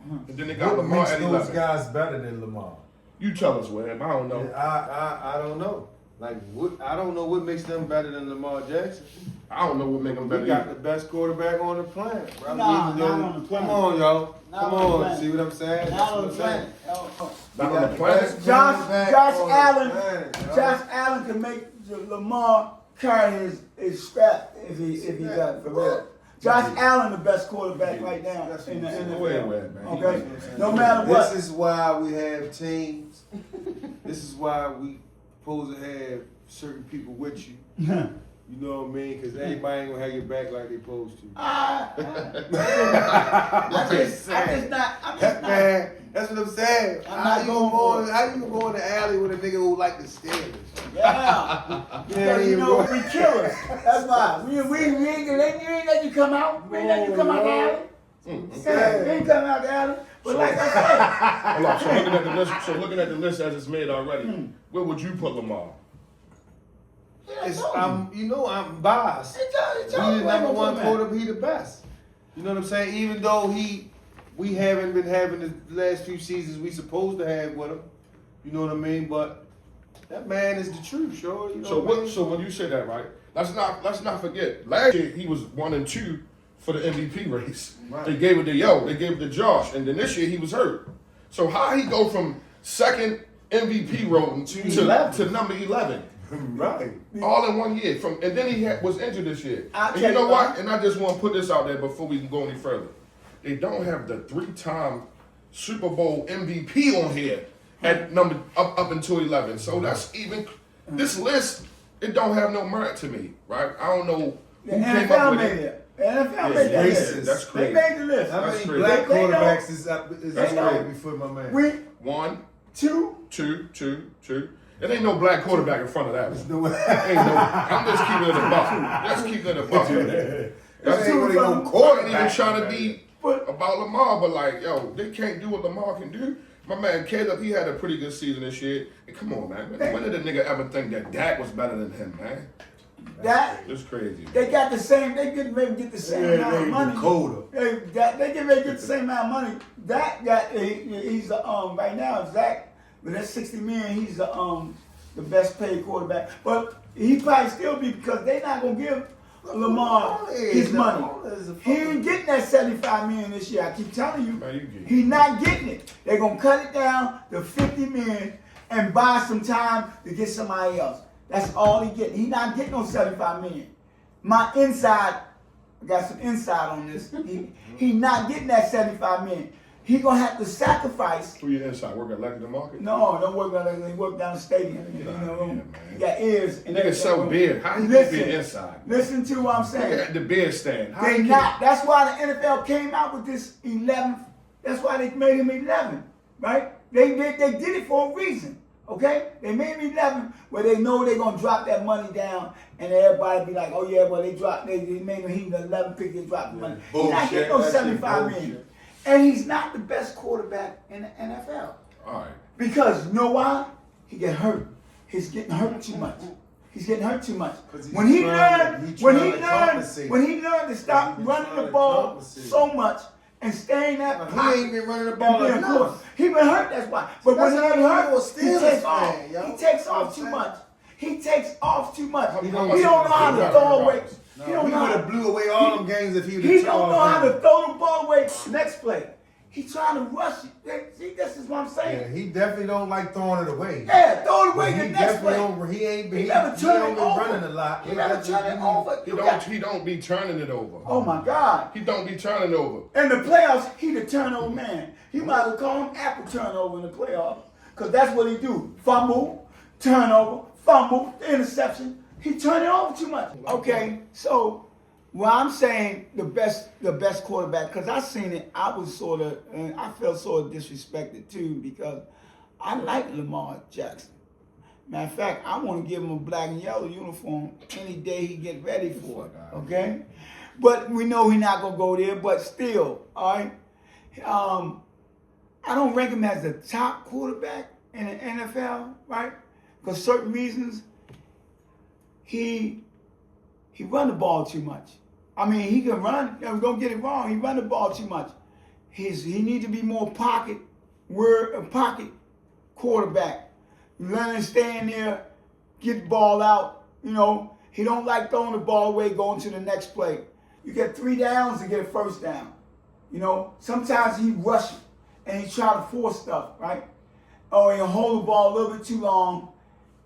[SPEAKER 1] And then they got
[SPEAKER 4] What
[SPEAKER 1] Lamar
[SPEAKER 4] makes
[SPEAKER 1] at
[SPEAKER 4] those
[SPEAKER 1] 11.
[SPEAKER 4] guys better than Lamar?
[SPEAKER 1] You tell us, Webb. I don't know.
[SPEAKER 4] I don't know. Like what? I don't know what makes them better than Lamar Jackson.
[SPEAKER 1] I don't know what make them
[SPEAKER 4] We
[SPEAKER 1] better.
[SPEAKER 4] got the
[SPEAKER 1] either.
[SPEAKER 4] best quarterback on the planet. Bro.
[SPEAKER 2] Nah,
[SPEAKER 4] Even
[SPEAKER 2] not
[SPEAKER 4] though-
[SPEAKER 2] on the planet.
[SPEAKER 4] Come on, y'all.
[SPEAKER 2] Not
[SPEAKER 4] Come
[SPEAKER 2] on the
[SPEAKER 4] on.
[SPEAKER 2] planet.
[SPEAKER 4] See what I'm saying?
[SPEAKER 2] Not
[SPEAKER 4] That's
[SPEAKER 2] on
[SPEAKER 4] what
[SPEAKER 2] the
[SPEAKER 4] I'm saying.
[SPEAKER 2] planet.
[SPEAKER 1] Not
[SPEAKER 4] We
[SPEAKER 1] on
[SPEAKER 4] got
[SPEAKER 1] the planet.
[SPEAKER 4] best
[SPEAKER 2] Josh
[SPEAKER 4] quarterback on the
[SPEAKER 2] Allen.
[SPEAKER 4] planet, y'all.
[SPEAKER 2] Josh Allen can make Lamar carry his strap if he got it for real. Josh Allen, the best quarterback right now
[SPEAKER 4] That's
[SPEAKER 2] in the
[SPEAKER 4] what I'm saying.
[SPEAKER 1] Go ahead,
[SPEAKER 2] NFL.
[SPEAKER 1] Webb, man.
[SPEAKER 2] Okay, no matter what.
[SPEAKER 4] This is why we have teams. This is why we supposed to have certain people with you. You know what I mean? Because everybody ain't gonna have your back like they supposed to.
[SPEAKER 2] I'm just not.
[SPEAKER 4] Man,
[SPEAKER 3] That's what I'm saying.
[SPEAKER 2] I'm not going for it.
[SPEAKER 3] How you go in the alley with a nigga who like the Steelers?
[SPEAKER 2] Yeah. Because you know we killers. That's why. We ain't let you come out. We ain't let you come out the alley. Yeah, we ain't come out the alley. But like I said,
[SPEAKER 1] Hold on, so looking at the list as it's made already, where would you put Lamar?
[SPEAKER 3] I'm biased. He the number one quarterback. He the best. You know what I'm saying? Even though we haven't been having the last few seasons we supposed to have with him. You know what I mean? But that man is the truth, sure. You know
[SPEAKER 1] So when you say that, right? Let's not forget. Last year he was 1 and 2 for the MVP race.
[SPEAKER 3] Right.
[SPEAKER 1] They gave it to Josh, and then this year he was hurt. So how he go from second MVP voting to number 11?
[SPEAKER 3] Right.
[SPEAKER 1] All in 1 year. And then he was injured this year. And you know what? And I just want to put this out there before we can go any further. They don't have the 3-time Super Bowl MVP on here at number up until 11. So that's even this list. It don't have no merit to me, right? I don't know
[SPEAKER 2] the
[SPEAKER 1] who came up
[SPEAKER 2] NFL
[SPEAKER 1] with
[SPEAKER 2] made
[SPEAKER 1] it.
[SPEAKER 2] it. The NFL made that
[SPEAKER 3] racist.
[SPEAKER 2] list.
[SPEAKER 1] That's crazy.
[SPEAKER 2] They made the list.
[SPEAKER 3] How
[SPEAKER 1] That's
[SPEAKER 3] many
[SPEAKER 1] crazy.
[SPEAKER 3] black
[SPEAKER 2] They
[SPEAKER 3] quarterbacks is up
[SPEAKER 2] know.
[SPEAKER 3] before my man?
[SPEAKER 2] We
[SPEAKER 1] 1,
[SPEAKER 2] 2.
[SPEAKER 1] 2. It ain't no black quarterback in front of that one.
[SPEAKER 3] No way.
[SPEAKER 1] Ain't no. I'm just keeping it a buck. Just keeping it a buck.
[SPEAKER 3] That's ain't really no
[SPEAKER 1] I ain't even
[SPEAKER 3] quarterback.
[SPEAKER 1] trying to be about Lamar, but like, yo, they can't do what Lamar can do. My man Caleb, he had a pretty good season this year. And come on, man. When did a nigga ever think that Dak was better than him, man?
[SPEAKER 2] That
[SPEAKER 1] It's crazy.
[SPEAKER 2] they got the same. They get ready to get the same amount of money.
[SPEAKER 3] Dakota.
[SPEAKER 2] They get ready to get the same amount of money. Dak got he's the right now Zach, but that's $60 million. He's the best paid quarterback. But he probably still be because they not gonna give Lamar his money. He ain't getting that $75 million this year. I keep telling you,
[SPEAKER 1] Man, you get it.
[SPEAKER 2] he's not getting it. They're gonna cut it down to $50 million and buy some time to get somebody else. That's all he getting. He not getting no $75 million. My inside, I got some inside on this. He not getting that $75 million. He gonna have to sacrifice.
[SPEAKER 1] Who you inside? Work at Lucky the Market?
[SPEAKER 2] No, don't work on that. He work down the stadium. You know,
[SPEAKER 1] man.
[SPEAKER 2] he got ears. And
[SPEAKER 1] Nigga sell beer. How you gonna be inside?
[SPEAKER 2] Listen to what I'm
[SPEAKER 1] Nigga
[SPEAKER 2] saying.
[SPEAKER 1] at the beer stand. How
[SPEAKER 2] They
[SPEAKER 1] you
[SPEAKER 2] not. That's why the NFL came out with this 11. That's why they made him 11, right? They did it for a reason. Okay, they made him 11 where they know they're gonna drop that money down, and everybody be like, oh yeah, well they made him the 11 pick, they dropped the money. He's not getting no 75 million, and he's not the best quarterback in the NFL.
[SPEAKER 1] All right.
[SPEAKER 2] Because you know why? He get hurt. He's getting hurt too much. He's getting hurt too much. When he learned to stop running the ball so much and stay in that
[SPEAKER 3] He
[SPEAKER 2] pocket
[SPEAKER 3] ain't been running the ball
[SPEAKER 2] and being
[SPEAKER 3] enough.
[SPEAKER 2] caught. He been hurt, that's why. But when he
[SPEAKER 3] That's
[SPEAKER 2] get
[SPEAKER 3] how
[SPEAKER 2] hurt,
[SPEAKER 3] he was
[SPEAKER 2] he
[SPEAKER 3] Steelers
[SPEAKER 2] takes off.
[SPEAKER 3] fan, yo.
[SPEAKER 2] He takes off too much. He takes off too much.
[SPEAKER 1] How
[SPEAKER 2] He
[SPEAKER 1] much
[SPEAKER 2] don't
[SPEAKER 1] he
[SPEAKER 2] know how to
[SPEAKER 1] got
[SPEAKER 2] throw
[SPEAKER 1] from
[SPEAKER 2] away.
[SPEAKER 1] Rodgers?
[SPEAKER 2] He don't
[SPEAKER 3] He
[SPEAKER 2] know
[SPEAKER 3] would
[SPEAKER 2] how
[SPEAKER 3] have blew away all them games if he would
[SPEAKER 2] he
[SPEAKER 3] have
[SPEAKER 2] don't know how to throw the ball away next play. He trying to rush it. See, this is what I'm saying.
[SPEAKER 4] Yeah, he definitely don't like throwing it away.
[SPEAKER 2] Yeah, throw it away
[SPEAKER 4] He
[SPEAKER 2] the next
[SPEAKER 4] definitely
[SPEAKER 2] play.
[SPEAKER 4] don't. He ain't been.
[SPEAKER 2] He never turn it
[SPEAKER 4] been
[SPEAKER 2] over.
[SPEAKER 4] running a lot.
[SPEAKER 2] He never turn it over.
[SPEAKER 1] He don't be turning it over.
[SPEAKER 2] Oh my God.
[SPEAKER 1] He don't be turning it over.
[SPEAKER 2] In the playoffs, he the turnover man. You might as well call him Apple turnover in the playoffs. Because that's what he do. Fumble, turnover, fumble, interception. He turn it over too much. Okay, so well, I'm saying the best quarterback, because I seen it, I felt sort of disrespected too, because I like Lamar Jackson. Matter of fact, I want to give him a black and yellow uniform any day he get ready for it. Okay? But we know he's not gonna go there, but still, all right. I don't rank him as the top quarterback in the NFL, right? Because certain reasons, he run the ball too much. I mean, he can run. Don't get it wrong. He run the ball too much. He need to be more pocket quarterback. Learn to stay in there, get the ball out. You know, he don't like throwing the ball away, going to the next play. You get 3 downs to get a first down. You know, sometimes he rush it and he try to force stuff, right? Or he'll hold the ball a little bit too long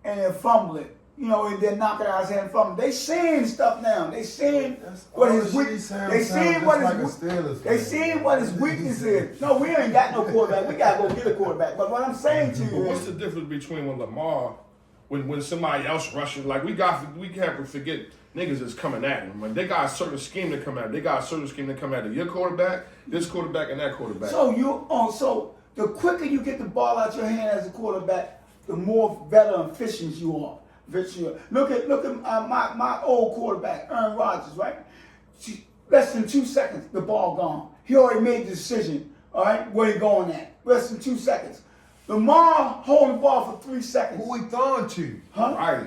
[SPEAKER 2] and he'll fumble it. You know, and then knock it out of his hand and fumble. They seeing stuff now. They seeing what his weakness. They seeing what his weakness is. No, we ain't got no quarterback. We gotta go get a quarterback. But what I'm saying to
[SPEAKER 1] But
[SPEAKER 2] you
[SPEAKER 1] what's
[SPEAKER 2] is,
[SPEAKER 1] the difference between when Lamar, when somebody else rushing? Like we have to forget niggas is coming at him. When they got a certain scheme to come at, they got a certain scheme to come at your quarterback, this quarterback, and that quarterback.
[SPEAKER 2] so the quicker you get the ball out your hand as a quarterback, the more better and efficient you are. Look at my old quarterback, Aaron Rodgers, right? Less than 2 seconds, the ball gone. He already made the decision, all right, where he going at. Less than 2 seconds. Lamar holding the ball for 3 seconds.
[SPEAKER 4] Who we throwing to?
[SPEAKER 2] Huh?
[SPEAKER 3] Right.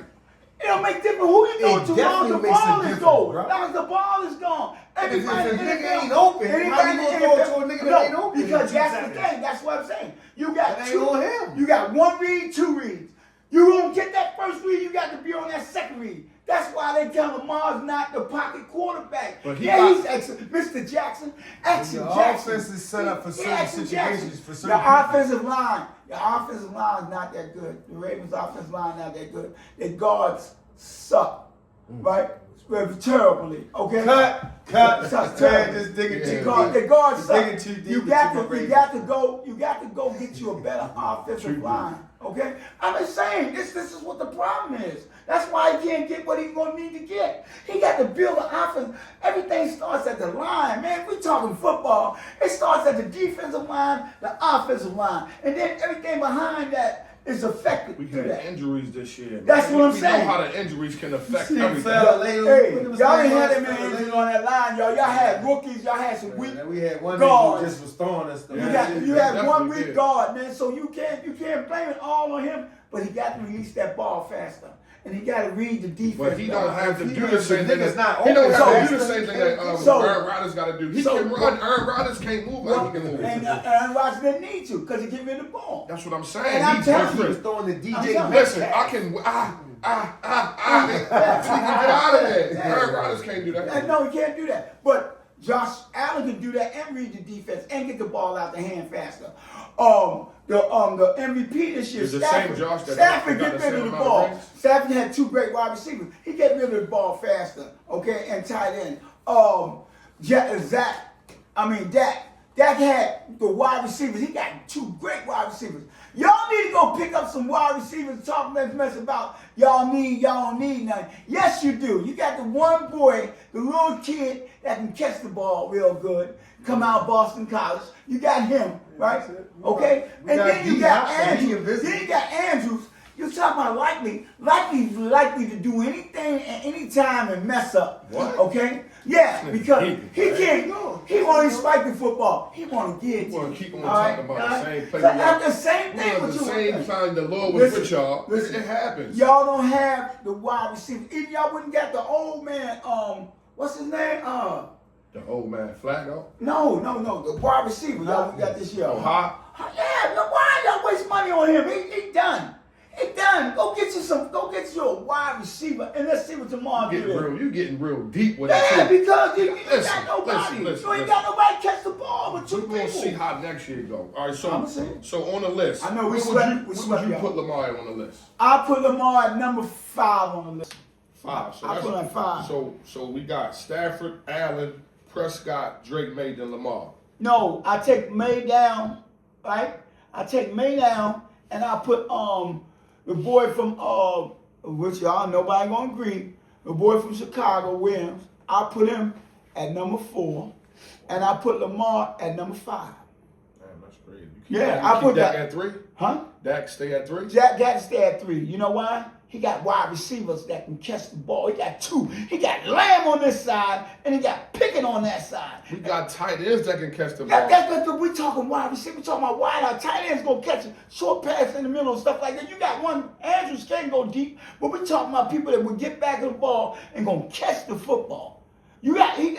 [SPEAKER 2] It don't make difference who you throw to. Long as the
[SPEAKER 4] definitely makes a
[SPEAKER 2] ball is
[SPEAKER 4] difference,
[SPEAKER 2] going.
[SPEAKER 4] bro.
[SPEAKER 2] Long as the ball is gone.
[SPEAKER 4] If a
[SPEAKER 2] Everybody-
[SPEAKER 4] nigga ain't open, how you gonna throw it to a nigga that ain't open?
[SPEAKER 2] Because
[SPEAKER 4] in 2
[SPEAKER 2] that's the
[SPEAKER 4] seconds?
[SPEAKER 2] thing. That's what I'm saying. You got
[SPEAKER 4] That ain't
[SPEAKER 2] two.
[SPEAKER 4] on him.
[SPEAKER 2] You got one read, two reads. You gonna get that first read, you got to be on that second read. That's why they tell Lamar's not the pocket quarterback.
[SPEAKER 1] But he
[SPEAKER 2] yeah,
[SPEAKER 1] got-
[SPEAKER 2] he's excellent. Mr. Jackson, Action
[SPEAKER 4] The
[SPEAKER 2] Jackson.
[SPEAKER 4] offense is set up for certain
[SPEAKER 2] Action
[SPEAKER 4] situations,
[SPEAKER 2] Jackson.
[SPEAKER 4] for certain
[SPEAKER 2] Your
[SPEAKER 4] people.
[SPEAKER 2] offensive line is not that good. The Ravens' offensive line not that good. Their guards suck, right? Terribly, okay?
[SPEAKER 4] Cut.
[SPEAKER 2] Sucks
[SPEAKER 4] Man,
[SPEAKER 2] terribly.
[SPEAKER 4] just digging
[SPEAKER 1] Yeah.
[SPEAKER 4] too
[SPEAKER 2] Guard,
[SPEAKER 4] deep.
[SPEAKER 2] the guards
[SPEAKER 4] You're
[SPEAKER 2] suck.
[SPEAKER 4] digging too deep
[SPEAKER 2] You
[SPEAKER 4] into
[SPEAKER 2] got
[SPEAKER 4] my
[SPEAKER 2] to
[SPEAKER 4] Ravens.
[SPEAKER 2] go get you a better offensive line. Okay? I'm just saying, this is what the problem is. That's why he can't get what he's gonna need to get. He got to build an offense. Everything starts at the line, man. If we talking football, it starts at the defensive line, the offensive line, and then everything behind that is affected
[SPEAKER 1] We
[SPEAKER 2] through
[SPEAKER 1] had
[SPEAKER 2] that.
[SPEAKER 1] injuries this year.
[SPEAKER 2] That's what I'm
[SPEAKER 1] we
[SPEAKER 2] saying.
[SPEAKER 1] know how the injuries can affect
[SPEAKER 4] See,
[SPEAKER 1] everything.
[SPEAKER 4] fella, lay-
[SPEAKER 2] Hey,
[SPEAKER 4] look at his
[SPEAKER 2] y'all ain't
[SPEAKER 4] name,
[SPEAKER 2] had that
[SPEAKER 4] fella,
[SPEAKER 2] many
[SPEAKER 4] lay-
[SPEAKER 2] injuries on that line, y'all. Y'all had rookies, y'all had some weak.
[SPEAKER 4] We had one nigga
[SPEAKER 2] guards.
[SPEAKER 4] who just was throwing us.
[SPEAKER 2] You had
[SPEAKER 1] definitely
[SPEAKER 2] one weak
[SPEAKER 1] did.
[SPEAKER 2] guard, man. So you can't blame it all on him. But he got to release that ball faster, and he got to read the defense.
[SPEAKER 1] But he don't have to
[SPEAKER 4] If he
[SPEAKER 1] do the
[SPEAKER 4] ain't-
[SPEAKER 1] same
[SPEAKER 4] the
[SPEAKER 1] thing.
[SPEAKER 4] nigga's not
[SPEAKER 1] He don't
[SPEAKER 4] open,
[SPEAKER 1] have
[SPEAKER 2] so-
[SPEAKER 1] to do the same thing that
[SPEAKER 2] so-
[SPEAKER 1] Aaron Rodgers got to do. He
[SPEAKER 2] so-
[SPEAKER 1] can run. Aaron Rodgers can't move like he can move.
[SPEAKER 2] And Aaron Rodgers didn't need to because he get rid of the ball.
[SPEAKER 1] That's what I'm saying.
[SPEAKER 2] And I'm
[SPEAKER 1] He's
[SPEAKER 2] telling
[SPEAKER 4] He was
[SPEAKER 1] different.
[SPEAKER 4] throwing the
[SPEAKER 2] I'm
[SPEAKER 4] DJ.
[SPEAKER 2] telling
[SPEAKER 1] Listen,
[SPEAKER 2] you.
[SPEAKER 1] I can. He can get out of there. Aaron Rodgers can't do that.
[SPEAKER 2] No, he can't do that. But Josh Allen can do that and read the defense and get the ball out the hand faster. The MVP this year,
[SPEAKER 1] It's the
[SPEAKER 2] Stafford.
[SPEAKER 1] same Josh that
[SPEAKER 2] Stafford
[SPEAKER 1] got
[SPEAKER 2] get
[SPEAKER 1] the
[SPEAKER 2] rid
[SPEAKER 1] same
[SPEAKER 2] of the
[SPEAKER 1] amount of
[SPEAKER 2] ball.
[SPEAKER 1] rings?
[SPEAKER 2] Stafford had two great wide receivers. He get rid of the ball faster, okay, and tight end. Dak had the wide receivers. He got two great wide receivers. Y'all need to go pick up some wide receivers. Talking that mess about y'all don't need nothing. Yes, you do. You got the one boy, the little kid that can catch the ball real good. Come out of Boston College. You got him, right? Okay,
[SPEAKER 4] We
[SPEAKER 2] and
[SPEAKER 4] got
[SPEAKER 2] then you
[SPEAKER 4] D
[SPEAKER 2] got
[SPEAKER 4] Hop, and he
[SPEAKER 2] Andrews.
[SPEAKER 4] invisible.
[SPEAKER 2] Then you got Andrews. You're talking about likely to do anything at any time and mess up.
[SPEAKER 1] What?
[SPEAKER 2] Okay? Yeah, because he can't.
[SPEAKER 4] No.
[SPEAKER 2] He want to spike the football. He want to get.
[SPEAKER 1] You want to keep on
[SPEAKER 2] All right,
[SPEAKER 1] talking about
[SPEAKER 2] all
[SPEAKER 1] the
[SPEAKER 2] right.
[SPEAKER 1] same play.
[SPEAKER 2] So at the same
[SPEAKER 1] We
[SPEAKER 2] thing
[SPEAKER 1] at
[SPEAKER 2] with
[SPEAKER 1] the
[SPEAKER 2] you.
[SPEAKER 1] same time the Lord was
[SPEAKER 2] Listen,
[SPEAKER 1] with y'all.
[SPEAKER 2] listen.
[SPEAKER 1] It happens.
[SPEAKER 2] Y'all don't have the wide receiver. Even y'all wouldn't get the old man. What's his name?
[SPEAKER 1] The old man Flacco.
[SPEAKER 2] No. The wide receiver y'all got this year.
[SPEAKER 1] Oh, Ha?
[SPEAKER 2] Yeah, no, why y'all waste money on him? He done. He done. Go get you a wide receiver and let's see what tomorrow do.
[SPEAKER 1] You getting real deep with
[SPEAKER 2] Yeah,
[SPEAKER 1] it too.
[SPEAKER 2] because you
[SPEAKER 1] Listen,
[SPEAKER 2] got nobody.
[SPEAKER 1] listen,
[SPEAKER 2] you ain't got nobody catch the ball with two
[SPEAKER 1] We're gonna
[SPEAKER 2] people.
[SPEAKER 1] see how next year go. All right,
[SPEAKER 2] I'ma
[SPEAKER 1] so
[SPEAKER 2] see.
[SPEAKER 1] so on the list.
[SPEAKER 2] I know we
[SPEAKER 1] where
[SPEAKER 2] swept-
[SPEAKER 1] would
[SPEAKER 2] we
[SPEAKER 1] you,
[SPEAKER 2] swept
[SPEAKER 1] where would you
[SPEAKER 2] y'all.
[SPEAKER 1] put Lamar on the list?
[SPEAKER 2] I put Lamar at number 5 on the list.
[SPEAKER 1] 5. So
[SPEAKER 2] I
[SPEAKER 1] that's
[SPEAKER 2] put him at 5.
[SPEAKER 1] So we got Stafford, Allen, Prescott, Drake, May, then Lamar.
[SPEAKER 2] No, I take May down, right? I take May down, and I put the boy from which y'all nobody gonna agree. The boy from Chicago, Williams. I put him at number 4, and I put Lamar at number 5.
[SPEAKER 1] Damn, that's crazy.
[SPEAKER 2] Yeah,
[SPEAKER 1] you
[SPEAKER 2] I
[SPEAKER 1] keep
[SPEAKER 2] put
[SPEAKER 1] Dak
[SPEAKER 2] that-
[SPEAKER 1] at 3.
[SPEAKER 2] Huh?
[SPEAKER 1] Dak stay at 3.
[SPEAKER 2] Jack got to stay at 3. You know why? He got wide receivers that can catch the ball. He got 2. He got Lamb on this side, and he got Pickett on that side.
[SPEAKER 1] We got tight ends that can catch the ball.
[SPEAKER 2] That's what we talking wide receiver. We talking about wide out. Tight ends gonna catch a short pass in the middle and stuff like that. You got one. Andrews can't go deep, but we talking about people that will get back to the ball and gonna catch the football. You got to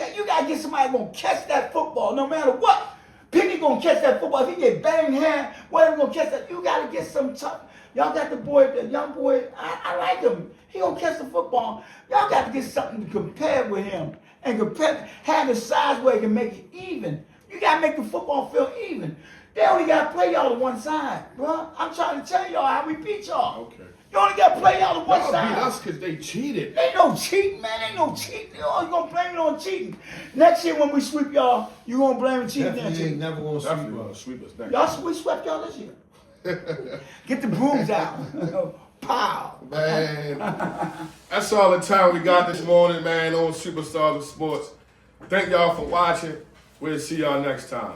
[SPEAKER 2] get somebody gonna catch that football no matter what. Pickett gonna catch that football. If he get banged hand, whatever gonna catch that. You gotta get some tough. Y'all got the young boy. I like him. He gonna catch the football. Y'all got to get something to compare with him and have the size where he can make it even. You gotta make the football feel even. They only gotta play y'all to one side, bro. I'm trying to tell y'all how we beat y'all.
[SPEAKER 1] Okay.
[SPEAKER 2] You only gotta play y'all to one
[SPEAKER 1] Y'all
[SPEAKER 2] side.
[SPEAKER 1] beat us because they cheated.
[SPEAKER 2] Ain't no cheating, man. Ain't no cheating. You gonna blame it on cheating. Next year when we sweep y'all, you gonna blame it cheating.
[SPEAKER 4] Definitely ain't never gonna
[SPEAKER 1] Definitely
[SPEAKER 4] sweep
[SPEAKER 1] gonna
[SPEAKER 4] us.
[SPEAKER 1] sweep us next.
[SPEAKER 2] We swept y'all this year. Get the brooms out. Pow.
[SPEAKER 1] Man, that's all the time we got this morning, man, on Superstars of Sports. Thank y'all for watching. We'll see y'all next time.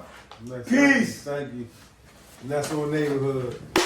[SPEAKER 2] Peace.
[SPEAKER 4] Thank you.
[SPEAKER 3] Nassau neighborhood.